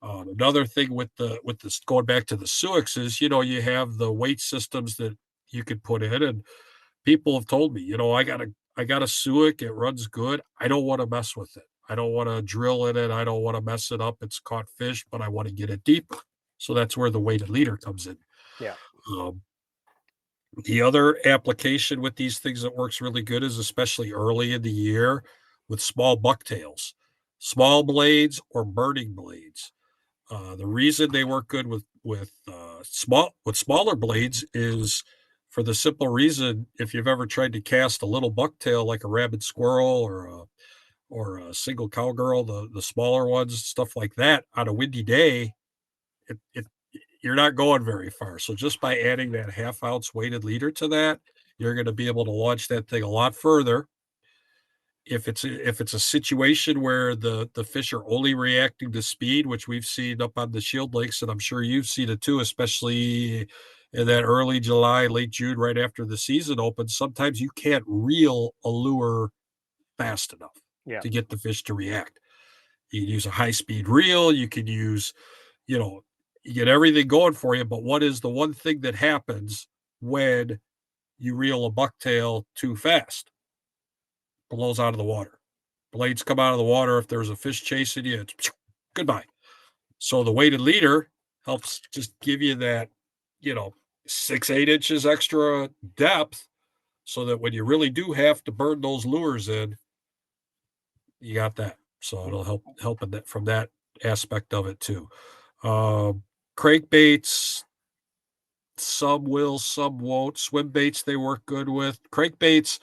Another thing with this going back to the Suix is, you have the weight systems that you could put in, and people have told me, I got a Suic, it runs good. I don't want to mess with it. I don't want to drill in it. I don't want to mess it up. It's caught fish, but I want to get it deeper. So that's where the weighted leader comes in. Yeah. Um, the other application with these things that works really good is especially early in the year with small bucktails, small blades or burning blades. The reason they work good with smaller blades is for the simple reason if you've ever tried to cast a little bucktail like a rabid squirrel or a single cowgirl, the smaller ones, stuff like that, on a windy day, it you're not going very far. So just by adding that half ounce weighted leader to that, you're going to be able to launch that thing a lot further. If it's a situation where the fish are only reacting to speed, which we've seen up on the Shield Lakes, and I'm sure you've seen it too, especially in that early July, late June, right after the season opens, sometimes you can't reel a lure fast enough Yeah. to get the fish to react. You can use a high speed reel, you can use, you know, you get everything going for you, but what is the one thing that happens when you reel a bucktail too fast? Blows out of the water. Blades come out of the water. If there's a fish chasing you, it's goodbye. So the weighted leader helps just give you that, you know, 6, 8 inches extra depth so that when you really do have to burn those lures in, you got that. So it'll help in that from that aspect of it too. Um, Crankbaits, some will, some won't. Swim baits they work good with. Crankbaits,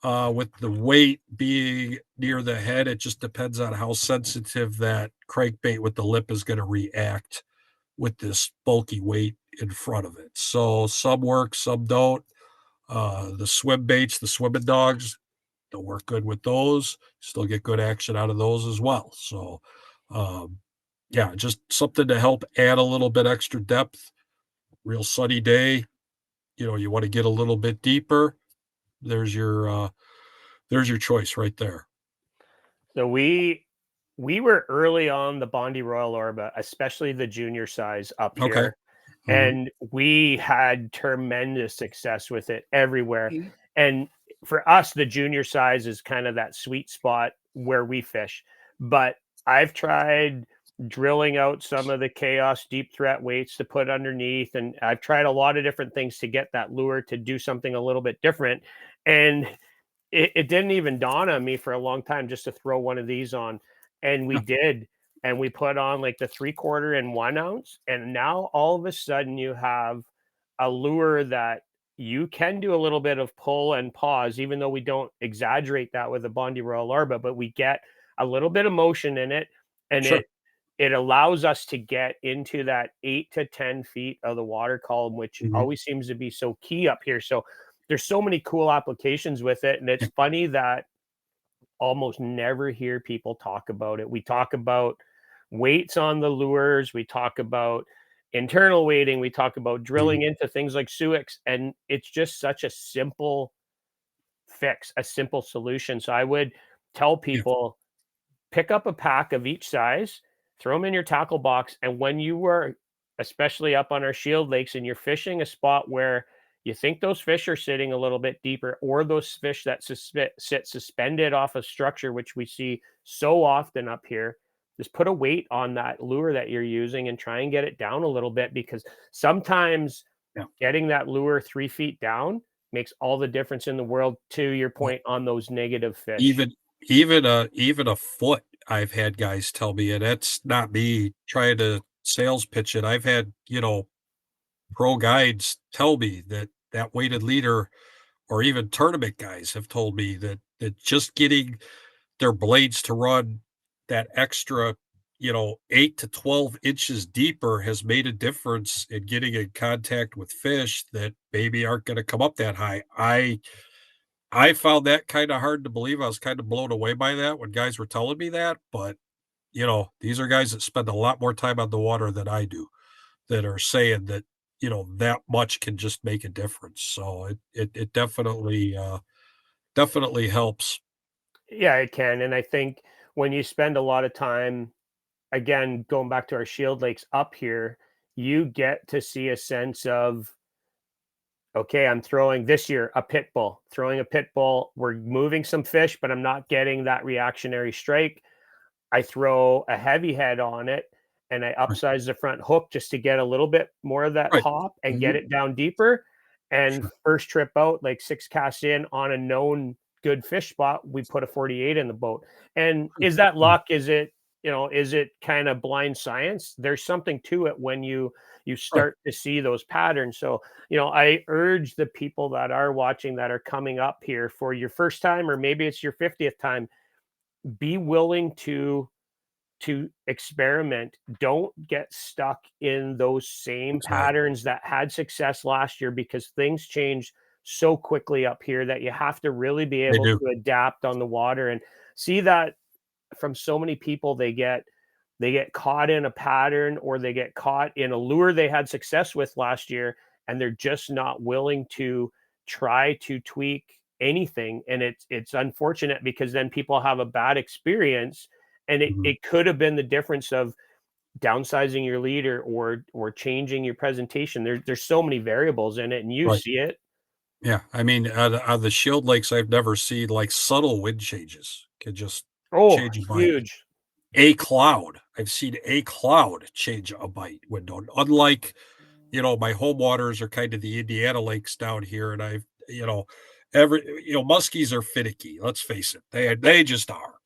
with the weight being near the head, it just depends on how sensitive that crankbait with the lip is going to react with this bulky weight in front of it. So some work, some don't. The swim baits, the swimming dogs, don't work good with those. Still get good action out of those as well. So, um, yeah, just something to help add a little bit extra depth. Real sunny day, you want to get a little bit deeper. There's your there's your choice right there. So we were early on the Bondi Royal Orba, especially the junior size up Okay. here, Mhm. and we had tremendous success with it everywhere. Mhm. And for us, the junior size is kind of that sweet spot where we fish. But I've tried drilling out some of the chaos deep threat weights to put underneath, and I've tried a lot of different things to get that lure to do something a little bit different. And it didn't even dawn on me for a long time just to throw one of these on, and we Yeah, did, and we put on, like, the 3/4 and 1 ounce, and now all of a sudden you have a lure that you can do a little bit of pull and pause, even though we don't exaggerate that with the Bondi Royal Larva, but we get a little bit of motion in it, and sure. it allows us to get into that 8 to 10 feet of the water column, which Mhm. always seems to be so key up here. So there's so many cool applications with it. And it's Yeah, funny that almost never hear people talk about it. We talk about weights on the lures, we talk about internal weighting, we talk about mhm. drilling into things like Suix, and it's just such a simple fix, a simple solution. So I would tell Yeah, people pick up a pack of each size, throw them in your tackle box, and when you were, especially up on our shield lakes, and you're fishing a spot where you think those fish are sitting a little bit deeper, or those fish that sit suspended off a structure, which we see so often up here, just put a weight on that lure that you're using and try and get it down a little bit, because sometimes yeah. getting that lure 3 feet down makes all the difference in the world, to your Well, point on those negative fish. even even a foot, I've had guys tell me, and that's not me trying to sales pitch it. I've had, pro guides tell me that that weighted leader or even tournament guys have told me that just getting their blades to run that extra, 8 to 12 inches deeper has made a difference in getting in contact with fish that maybe aren't going to come up that high. I found that kind of hard to believe. I was kind of blown away by that when guys were telling me that, but these are guys that spend a lot more time on the water than I do. that are saying that, that much can just make a difference. So it definitely helps. Yeah, it can. And I think when you spend a lot of time, again, going back to our Shield Lakes up here, you get to see a sense of, okay, I'm throwing this year a pit bull, throwing a pit bull. We're moving some fish, but I'm not getting that reactionary strike. I throw a heavy head on it and I Right. upsize the front hook just to get a little bit more of that Right. pop and get Mhm. it down deeper. And Sure. first trip out, like 6 casts in on a known good fish spot, we put a 48 in the boat. And Right. is that Yeah. luck? Is it kind of blind science? There's something to it when you Right. start to see those patterns. So, I urge the people that are watching that are coming up here for your first time, or maybe it's your 50th time, be willing to experiment. Don't get stuck in those same Exactly. patterns that had success last year, because things change so quickly up here that you have to really be They able do. to adapt on the water. And see that from so many people, they get caught in a pattern, or they get caught in a lure they had success with last year, and they're just not willing to try to tweak anything. And it's unfortunate, because then people have a bad experience, and it, Mhm. it could have been the difference of downsizing your leader, or changing your presentation. There's so many variables in it, and you Right. see it. Yeah. I mean, out of the Shield Lakes, I've never seen like subtle wind changes can just Oh, change a bite. huge. A cloud. I've seen a cloud change a bite window. Unlike, my home waters are kind of the Indiana lakes down here, and I've, muskies are finicky. Let's face it, they just are.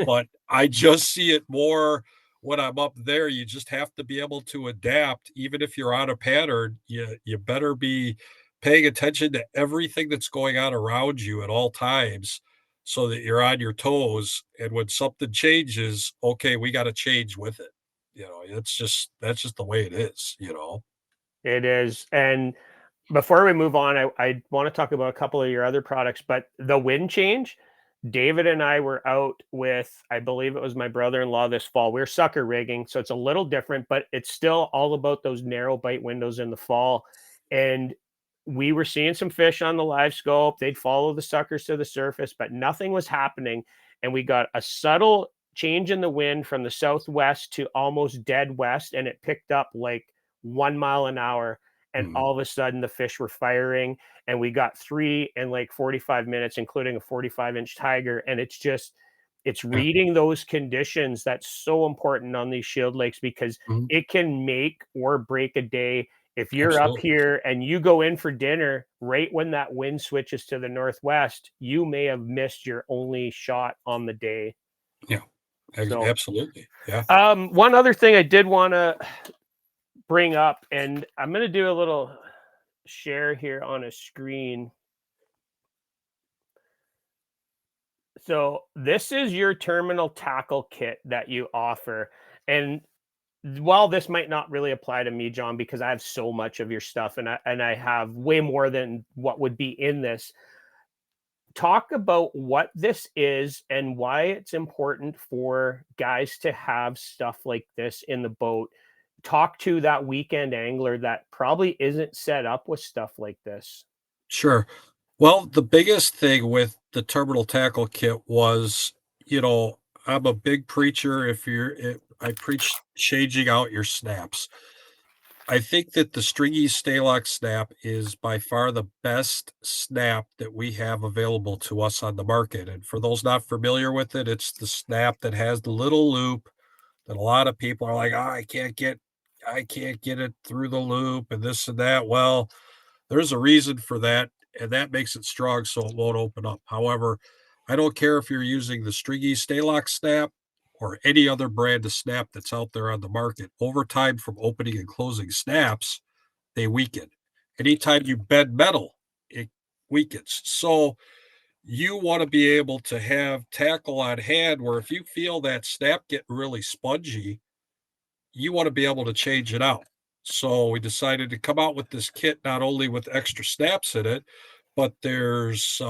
But I just see it more when I'm up there. You just have to be able to adapt, even if you're on a pattern. You better be paying attention to everything that's going on around you at all times, so that you're on your toes. And when something changes, okay, we got to change with it. That's just the way it is. It is. And before we move on, I want to talk about a couple of your other products, but the wind change. David and I were out with, I believe it was my brother-in-law this fall. We're sucker rigging, so it's a little different, but it's still all about those narrow bite windows in the fall. And we were seeing some fish on the live scope. They'd follow the suckers to the surface, but nothing was happening. And we got a subtle change in the wind from the southwest to almost dead west, and it picked up like 1 mile an hour. And Mhm. all of a sudden, the fish were firing, and we got three in like 45 minutes, including a 45-inch tiger. And it's Yeah. reading those conditions that's so important on these Shield Lakes, because Mhm. it can make or break a day. If you're up Absolutely. here and you go in for dinner right when that wind switches to the northwest, you may have missed your only shot on the day. Yeah. So, Absolutely. Yeah. one other thing I did want to bring up, and I'm going to do a little share here on a screen. So this is your terminal tackle kit that you offer. And while this might not really apply to me, John, because I have so much of your stuff, and I have way more than what would be in this, talk about what this is and why it's important for guys to have stuff like this in the boat. Talk to that weekend angler that probably isn't set up with stuff like this. Sure. Well, the biggest thing with the terminal tackle kit was, you know, I'm a big preacher. I preach changing out your snaps. I think that the stringy Staylock snap is by far the best snap that we have available to us on the market. And for those not familiar with it, it's the snap that has the little loop that a lot of people are like, "Oh, I can't get it through the loop and this and that." Well, there's a reason for that, and that makes it strong so it won't open up. However, I don't care if you're using the stringy Staylock snap or any other brand of snap that's out there on the market. Over time, from opening and closing snaps, they weaken. Anytime you bend metal, it weakens. So you want to be able to have tackle on hand where if you feel that snap get really spongy, you want to be able to change it out. So we decided to come out with this kit, not only with extra snaps in it, but there's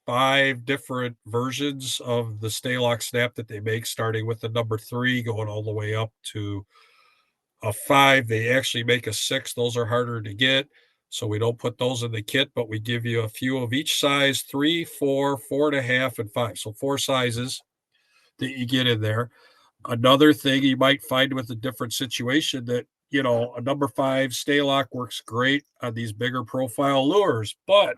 5 different versions of the Staylock snap that they make, starting with the number 3, going all the way up to a 5. They actually make a 6. Those are harder to get. So we don't put those in the kit, but we give you a few of each size: 3, 4, 4.5, and 5. So 4 sizes that you get in there. Another thing you might find with a different situation that, a number 5 stay lock works great on these bigger profile lures, but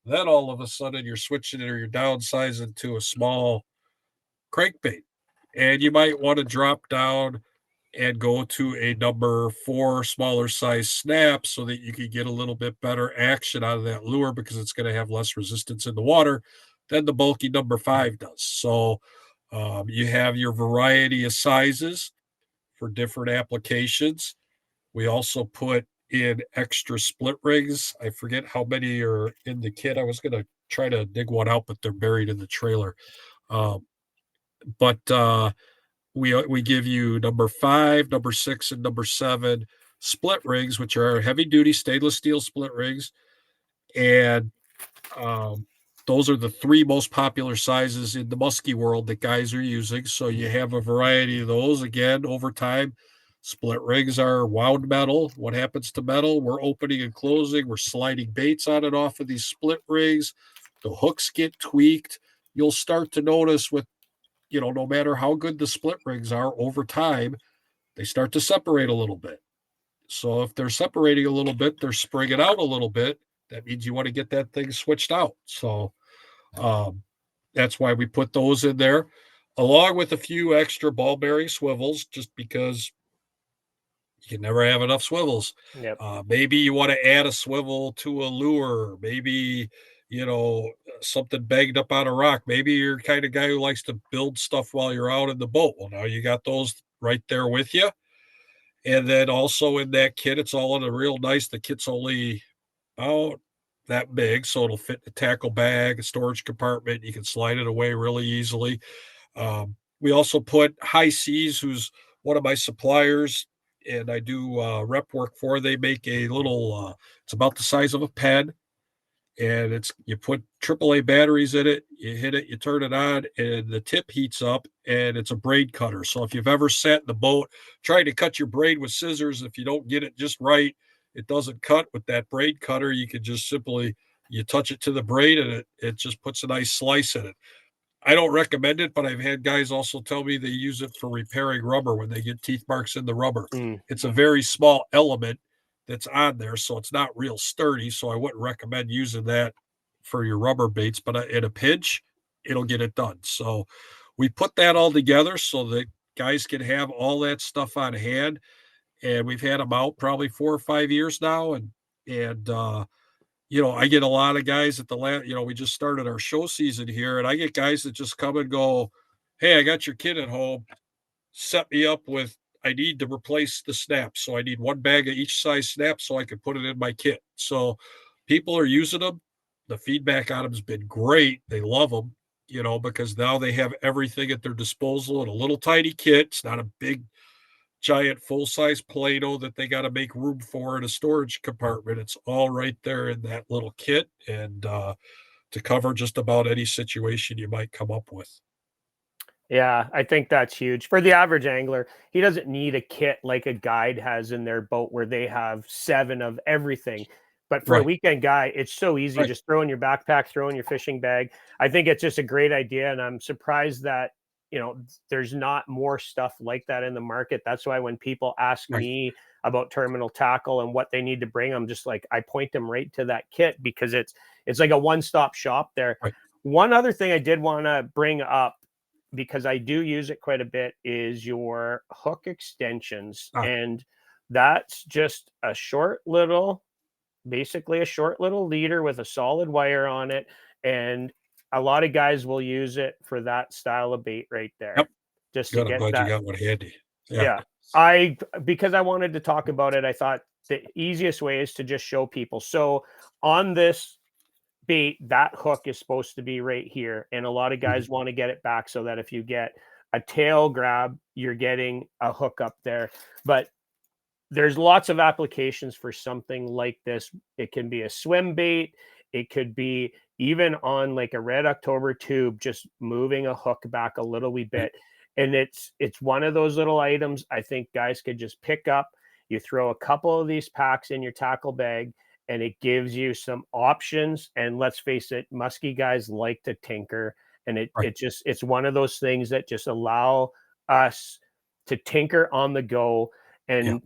then all of a sudden you're switching it or you're downsizing to a small crankbait. And you might want to drop down and go to a number 4 smaller size snap so that you can get a little bit better action out of that lure because it's going to have less resistance in the water than the bulky number 5 does. So you have your variety of sizes for different applications. We also put in extra split rigs. I forget how many are in the kit. I was going to try to dig one out, but they're buried in the trailer. Um, but we give you number 5, number 6, and number 7 split rigs, which are heavy duty stainless steel split rigs, and um, those are the 3 most popular sizes in the musky world that guys are using. So you have a variety of those. Again, over time, split rigs are wound metal. What happens to metal? We're opening and closing. We're sliding baits on and off of these split rigs. The hooks get tweaked. You'll start to notice with, no matter how good the split rigs are over time, they start to separate a little bit. So if they're separating a little bit, they're springing out a little bit. That means you want to get that thing switched out. So um, that's why we put those in there, along with a few extra ball bearing swivels, just because you can never have enough swivels. Yep. Maybe you want to add a swivel to a lure. Maybe, something banged up on a rock. Maybe you're the kind of guy who likes to build stuff while you're out in the boat. Well, now you got those right there with you. And then also in that kit, it's all in a real nice. The kit's only about that big, so it'll fit the tackle bag, a storage compartment. You can slide it away really easily. We also put High Seas, who's one of my suppliers, and I do rep work for. They make a little. It's about the size of a pen, and you put AAA batteries in it, you hit it, you turn it on, and the tip heats up, and it's a braid cutter. So if you've ever sat in the boat trying to cut your braid with scissors, if you don't get it just right, it doesn't cut. With that braid cutter, you can just simply you touch it to the braid, and it just puts a nice slice in it. I don't recommend it, but I've had guys also tell me they use it for repairing rubber when they get teeth marks in the rubber. It's a very small element that's on there, so it's not real sturdy. So I wouldn't recommend using that for your rubber baits, but in a pinch, it'll get it done. So we put that all together so that guys can have all that stuff on hand. And we've had them out probably 4 or 5 years now. And I get a lot of guys at the last, we just started our show season here, and I get guys that just come and go, "Hey, I got your kid at home. Set me up with, I need to replace the snaps. So I need 1 bag of each size snap so I can put it in my kit." So people are using them. The feedback on them has been great. They love them, because now they have everything at their disposal in a little tiny kit. It's not a big giant full-size Play-Doh that they got to make room for in a storage compartment. It's all right there in that little kit, and to cover just about any situation you might come up with. Yeah, I think that's huge for the average angler. He doesn't need a kit like a guide has in their boat where they have 7 of everything. But for a Right, weekend guy, it's so easy. right, Just throw in your backpack, throw in your fishing bag. I think it's just a great idea. And I'm surprised that, there's not more stuff like that in the market. That's why when people ask right, me about terminal tackle and what they need to bring, I'm just like, I point them right to that kit because it's like a one-stop shop there. right. One other thing I did want to bring up, because I do use it quite a bit, is your hook extensions. Ah, And that's just basically a short little leader with a solid wire on it. And a lot of guys will use it for that style of bait right there, yep, just to good. I'm get glad you that. got one handy. Yeah, Yeah. Because I wanted to talk about it, I thought the easiest way is to just show people. So on this bait, that hook is supposed to be right here. And a lot of mhm, guys want to get it back so that if you get a tail grab, you're getting a hook up there. But there's lots of applications for something like this. It can be a swim bait, it could be even on like a red October tube, just moving a hook back a little wee right. bit. And it's one of those little items I think guys could just pick up. You throw a couple of these packs in your tackle bag, and it gives you some options. And let's face it, musky guys like to tinker, and Right. it's one of those things that just allow us to tinker on the go. Yeah. And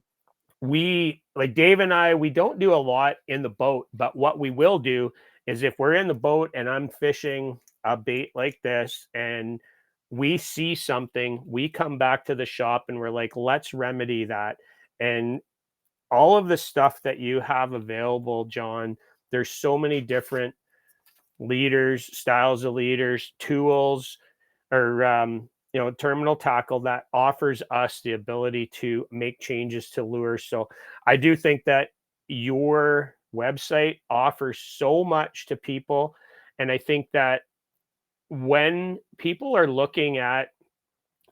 we, like Dave and I, we don't do a lot in the boat, but what we will do is if we're in the boat and I'm fishing a bait like this and we see something, we come back to the shop and we're like, let's remedy that. And all of the stuff that you have available, John, there's so many different leaders, styles of leaders, tools, or terminal tackle that offers us the ability to make changes to lures. So I do think that your website offers so much to people, and I think that when people are looking at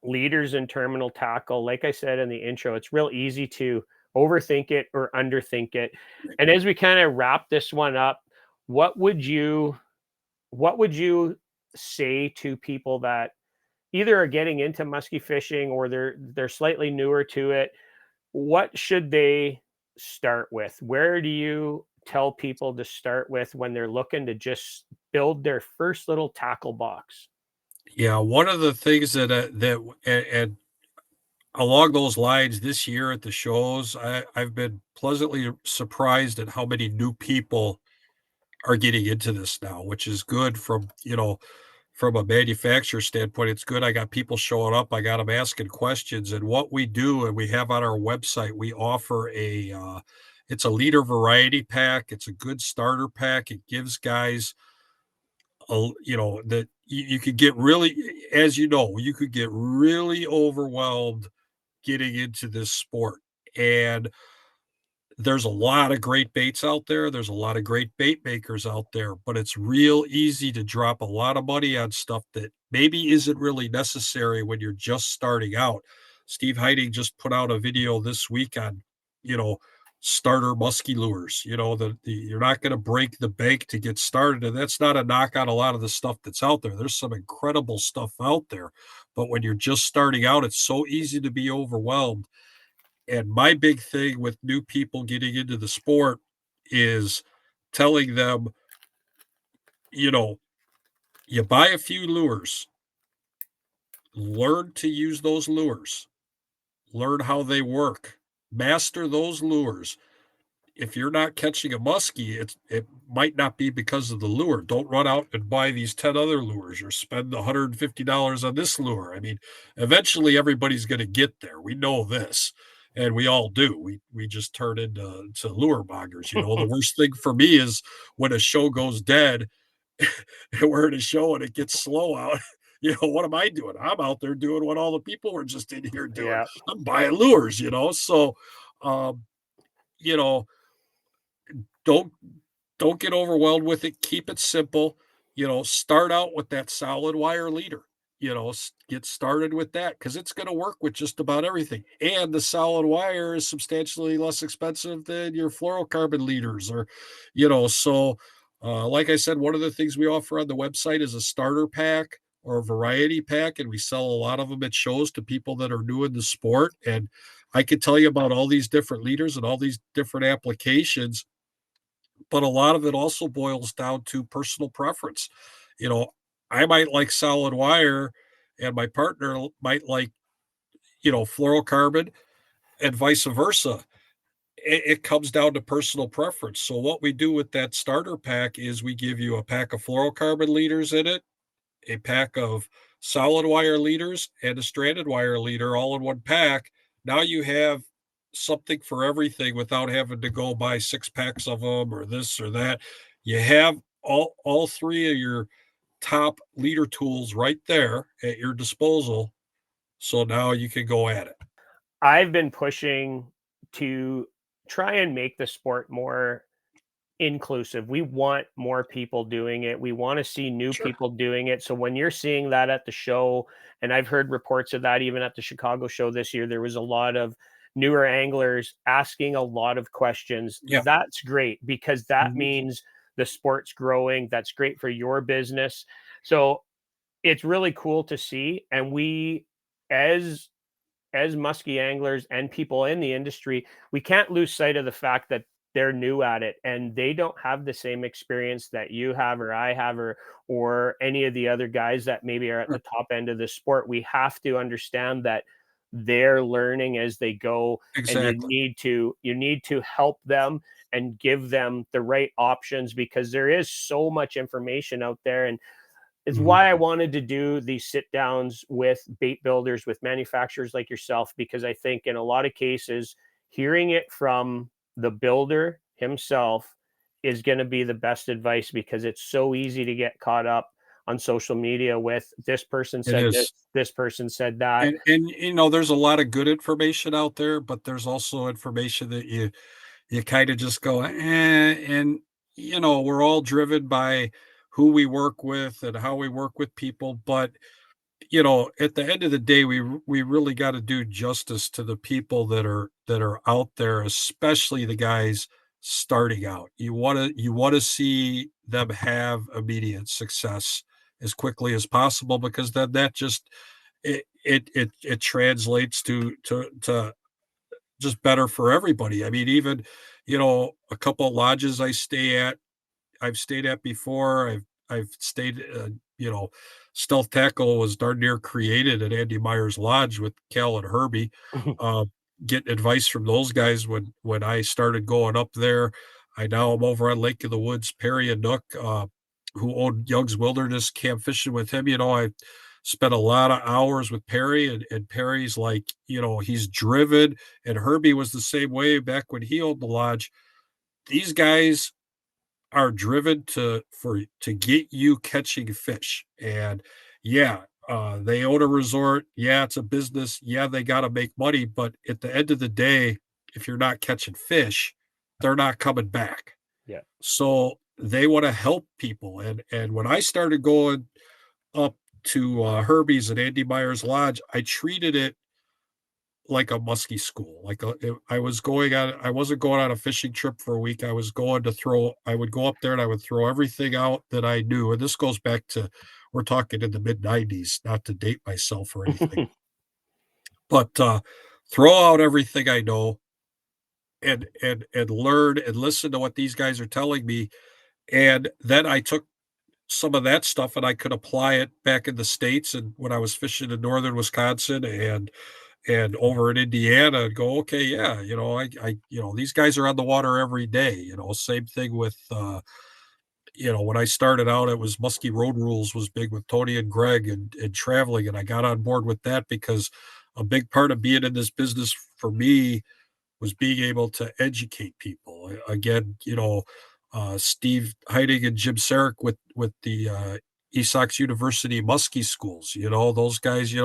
leaders and terminal tackle, like I said in the intro, it's real easy to overthink it or underthink it. And as we kind of wrap this one up, what would you what would you say to people that either are getting into musky fishing or they're slightly newer to it? What should they start with? Where do you tell people to start with when they're looking to just build their first little tackle box? Yeah, one of the things and along those lines this year at the shows, I've been pleasantly surprised at how many new people are getting into this now, which is good from a manufacturer standpoint. It's good. I got people showing up. I got them asking questions. And what we do, and we have on our website, we offer it's a leader variety pack. It's a good starter pack. It gives guys that you could get really, as you know, you could get really overwhelmed getting into this sport. And there's a lot of great baits out there. There's a lot of great bait makers out there, but it's real easy to drop a lot of money on stuff that maybe isn't really necessary when you're just starting out. Steve Heiding just put out a video this week on, you know, starter musky lures. You're not going to break the bank to get started. And that's not a knock on a lot of the stuff that's out there. There's some incredible stuff out there. But when you're just starting out, it's so easy to be overwhelmed. And my big thing with new people getting into the sport is telling them, you know, you buy a few lures, learn to use those lures, learn how they work, master those lures. If you're not catching a muskie, it might not be because of the lure. Don't run out and buy these 10 other lures or spend $150 on this lure. I mean, eventually everybody's going to get there. We know this. And we all do. We just turn into lure moggers. The worst thing for me is when a show goes dead and we're in a show and it gets slow out. What am I doing? I'm out there doing what all the people were just in here doing. Yeah. I'm buying lures. So you know, don't don't get overwhelmed with it. Keep it simple. Start out with that solid wire leader. Get started with that because it's going to work with just about everything. And the solid wire is substantially less expensive than your fluorocarbon leaders, so like I said, one of the things we offer on the website is a starter pack or a variety pack, and we sell a lot of them at shows to people that are new in the sport. And I could tell you about all these different leaders and all these different applications, but a lot of it also boils down to personal preference. You know, I might like solid wire and my partner might like, fluorocarbon and vice versa. It comes down to personal preference. So what we do with that starter pack is we give you a pack of fluorocarbon leaders in it, a pack of solid wire leaders, and a stranded wire leader all in one pack. Now you have something for everything without having to go buy 6 packs of them or this or that. You have all three of your top leader tools right there at your disposal. So now you can go at it. I've been pushing to try and make the sport more inclusive. We want more people doing it. We want to see new Sure. people doing it. So when you're seeing that at the show, and I've heard reports of that even at the Chicago show this year, there was a lot of newer anglers asking a lot of questions. Yeah. That's great because that Mhm. means the sport's growing. That's great for your business. So it's really cool to see. And we as musky anglers and people in the industry, we can't lose sight of the fact that they're new at it and they don't have the same experience that you have or I have or any of the other guys that maybe are at the Sure. top end of the sport. We have to understand that they're learning as they go, and Exactly. you need to help them and give them the right options, because there is so much information out there. And it's Mhm. why I wanted to do these sit downs with bait builders, with manufacturers like yourself, because I think in a lot of cases, hearing it from the builder himself is going to be the best advice, because it's so easy to get caught up on social media with this person It said is. this person said that. And, there's a lot of good information out there, but there's also information that you kinda just go, "Eh," and, we're all driven by who we work with and how we work with people, but, at the end of the day, we really gotta do justice to the people that are out there, especially the guys starting out. You wanna see them have immediate success as quickly as possible, because then that just it translates to just better for everybody. I mean, even, a couple of lodges I've stayed at before. I've stayed, Stealth Tackle was darn near created at Andy Meyer's Lodge with Cal and Herbie. Uh, Getting advice from those guys when I started going up there. I now am over on Lake of the Woods, Perry and Nook, who owned Young's Wilderness, camp fishing with him. I spent a lot of hours with Perry, and Perry's like, he's driven, and Herbie was the same way back when he owned the lodge. These guys are driven to get you catching fish. And yeah, they own a resort. Yeah, it's a business. Yeah, they got to make money. But at the end of the day, if you're not catching fish, they're not coming back. Yeah. So they want to help people. And when I started going up to Herbie's and Andy Meyer's Lodge, I treated it like a muskie school. I wasn't going on a fishing trip for a week. I would go up there and I would throw everything out that I knew. And this goes back to, we're talking in the mid 90s, not to date myself or anything, but throw out everything I know and learn and listen to what these guys are telling me. And then I took some of that stuff and I could apply it back in the States. And when I was fishing in northern Wisconsin and over in Indiana, and go, okay, yeah, these guys are on the water every day. Same thing with, when I started out, it was Muskie Road Rules was big with Tony and Greg and traveling, and I got on board with that because a big part of being in this business for me was being able to educate people. Again, Steve Heiding and Jim Sarek with the Esox University Muskie schools. Those guys.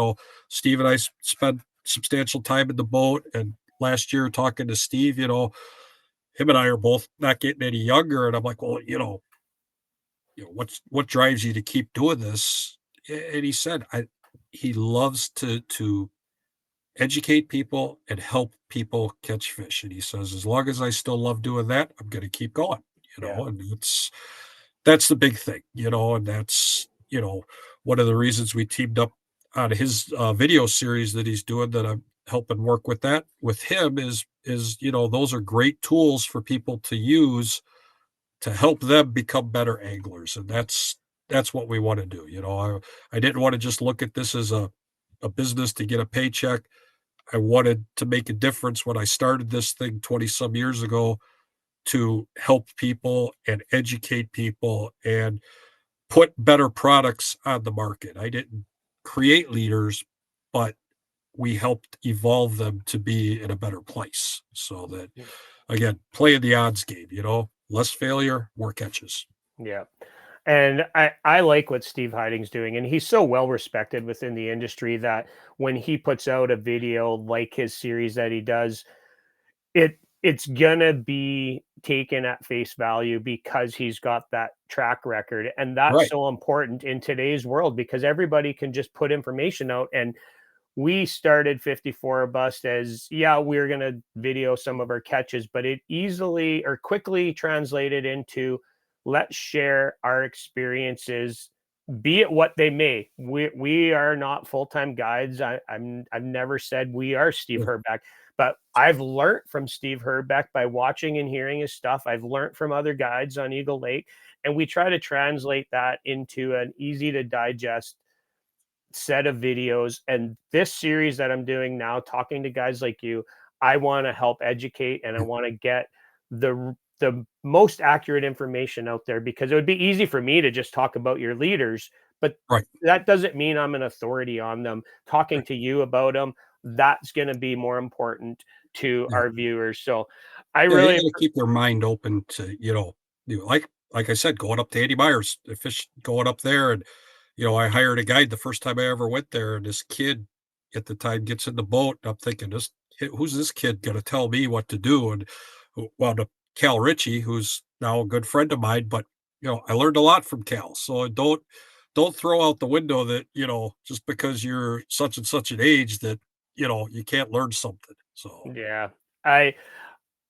Steve and I spent substantial time in the boat, and last year talking to Steve, him and I are both not getting any younger, and I'm like, well, what drives you to keep doing this? And he said, he loves to educate people and help people catch fish. And he says, as long as I still love doing that, I'm going to keep going, Yeah. and that's the big thing, and that's, one of the reasons we teamed up on his video series that he's doing, that I'm helping work with that with him is, those are great tools for people to use to help them become better anglers. And that's what we want to do. I didn't want to just look at this as a business to get a paycheck. I wanted to make a difference when I started this thing 20 some years ago, to help people and educate people and put better products on the market. I didn't create leaders, but we helped evolve them to be in a better place, so that, again, playing the odds game, less failure, more catches. Yeah. And I like what Steve Hiding's doing. And he's so well respected within the industry that when he puts out a video like his series that he does, it's gonna be taken at face value because he's got that track record. And that's Right. so important in today's world, because everybody can just put information out. And we started 54 Bust as, yeah, we're going to video some of our catches, but it easily or quickly translated into, let's share our experiences be it what they may. We are not full-time guides. I've never said we are Steve Sure. Herbeck, but I've learned from Steve Herbeck by watching and hearing his stuff. I've learned from other guides on Eagle Lake, and we try to translate that into an easy to digest set of videos. And this series that I'm doing now, talking to guys like you, I want to help educate and I Yeah. want to get the most accurate information out there, because it would be easy for me to just talk about your leaders, but Right. that doesn't mean I'm an authority on them. Talking Right. to you about them, that's going to be more important to Yeah. our viewers. So I Yeah, you really gotta keep your mind open to, like I said, going up to Eddie Myers, the fish going up there, and, I hired a guide the first time I ever went there, and this kid at the time gets in the boat, and I'm thinking, who's this kid gonna tell me what to do? And who wound up Cal Ritchie, who's now a good friend of mine, but, I learned a lot from Cal, so don't throw out the window that, just because you're such and such an age that, you can't learn something, so, yeah. I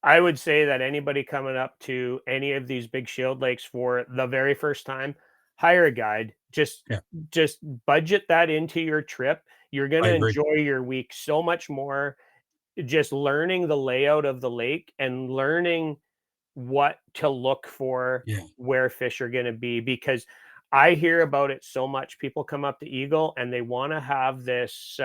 I would say that anybody coming up to any of these big shield lakes for the very first time, hire a guide. yeah, Just budget that into your trip. You're going I to agree. enjoy your week so much more just learning the layout of the lake and learning what to look for, Yeah, where fish are going to be, because I hear about it so much. People come up to Eagle and they want to have this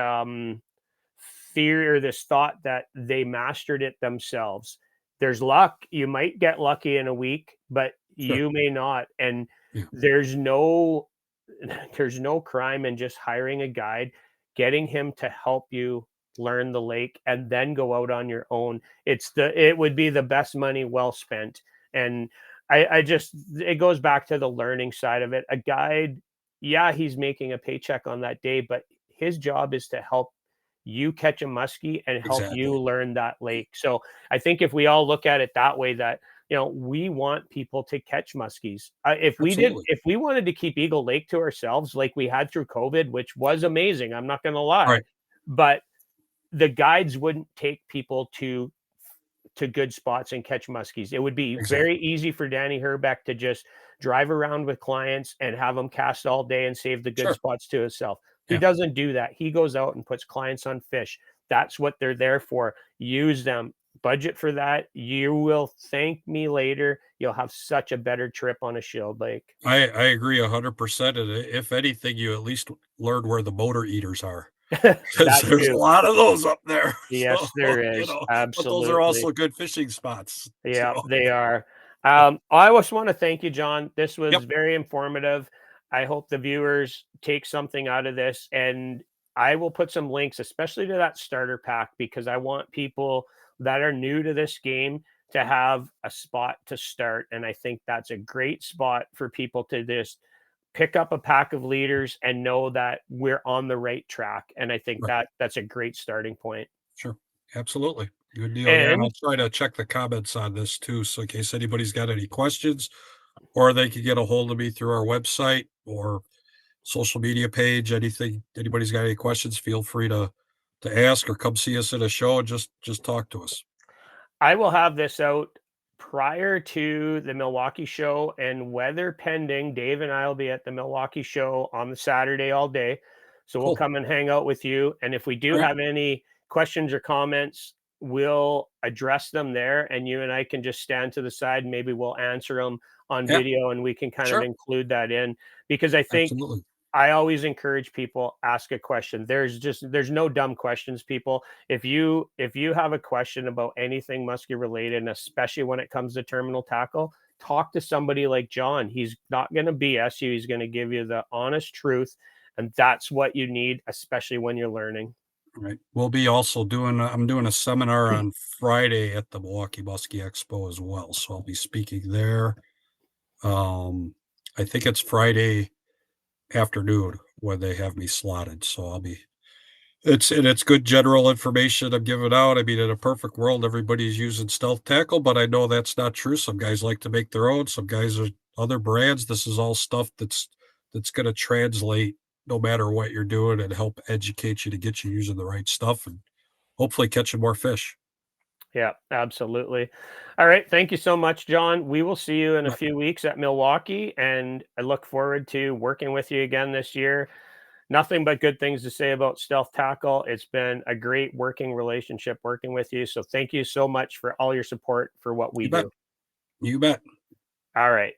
theory or this thought that they mastered it themselves. There's luck. You might get lucky in a week, but sure. you may not. And Yeah, there's no there's no crime in just hiring a guide, getting him to help you learn the lake and then go out on your own. It would be the best money well spent. And I just it goes back to the learning side of it. A guide, yeah, he's making a paycheck on that day, but his job is to help you catch a muskie and help you exactly. learn that lake. So I think if we all look at it that way, that we want people to catch muskies. Absolutely. If we wanted to keep Eagle Lake to ourselves, like we had through COVID, which was amazing, I'm not going to lie, Right. but the guides wouldn't take people to good spots and catch muskies. It would be very Exactly. easy for Danny Herbeck to just drive around with clients and have them cast all day and save the good Sure. spots to himself. He Yeah. doesn't do that. He goes out and puts clients on fish. That's what they're there for. Use them. Budget for that. You will thank me later. You'll have such a better trip on a shield lake. I agree 100%, and if anything, you at least learn where the motor eaters are, because That there's a too. lot of those up there, so, Yes, there is. but those are Absolutely. also good fishing spots, so Yeah, they are. I just want to thank you, John. This was Yep, very informative. I hope the viewers take something out of this, and I will put some links, especially to that starter pack, because I want people that are new to this game to have a spot to start. And I think that's a great spot for people to just pick up a pack of leaders and know that we're on the right track. And I think right, that that's a great starting point. sure, absolutely, good deal, yeah, and I'll And try to check the comments on this too, so in case anybody's got any questions, or they could get a hold of me through our website or social media page, anybody's got any questions, feel free to ask or come see us at a show and just talk to us. I will have this out prior to the Milwaukee show, and weather pending, Dave and I will be at the Milwaukee show on the Saturday all day. So we'll Cool. come and hang out with you. And if we do All right. have any questions or comments, we'll address them there. And you and I can just stand to the side and maybe we'll answer them on Yeah, video and we can kind of sure. include that in, because I think Absolutely. I always encourage people, ask a question. There's no dumb questions, people. If you have a question about anything muskie related, and especially when it comes to terminal tackle, talk to somebody like John. He's not going to BS you. He's going to give you the honest truth, and that's what you need, especially when you're learning. Right. We'll be also doing I'm doing a seminar on Friday at the Milwaukee Muskie Expo as well, so I'll be speaking there. Um, I think it's Friday afternoon when they have me slotted, so I'll be it's good general information I'm giving out. I mean, in a perfect world, everybody's using stealth tackle, but I know that's not true. Some guys like to make their own. Some guys are other brands. This is all stuff that's going to translate no matter what you're doing and help educate you to get you using the right stuff and hopefully catching more fish. Yeah, absolutely. All right. Thank you so much, John. We will see you in a Yep. few weeks at Milwaukee, and I look forward to working with you again this year. Nothing but good things to say about Stealth Tackle. It's been a great working relationship working with you. So thank you so much for all your support for what we You bet. do. You bet. All right.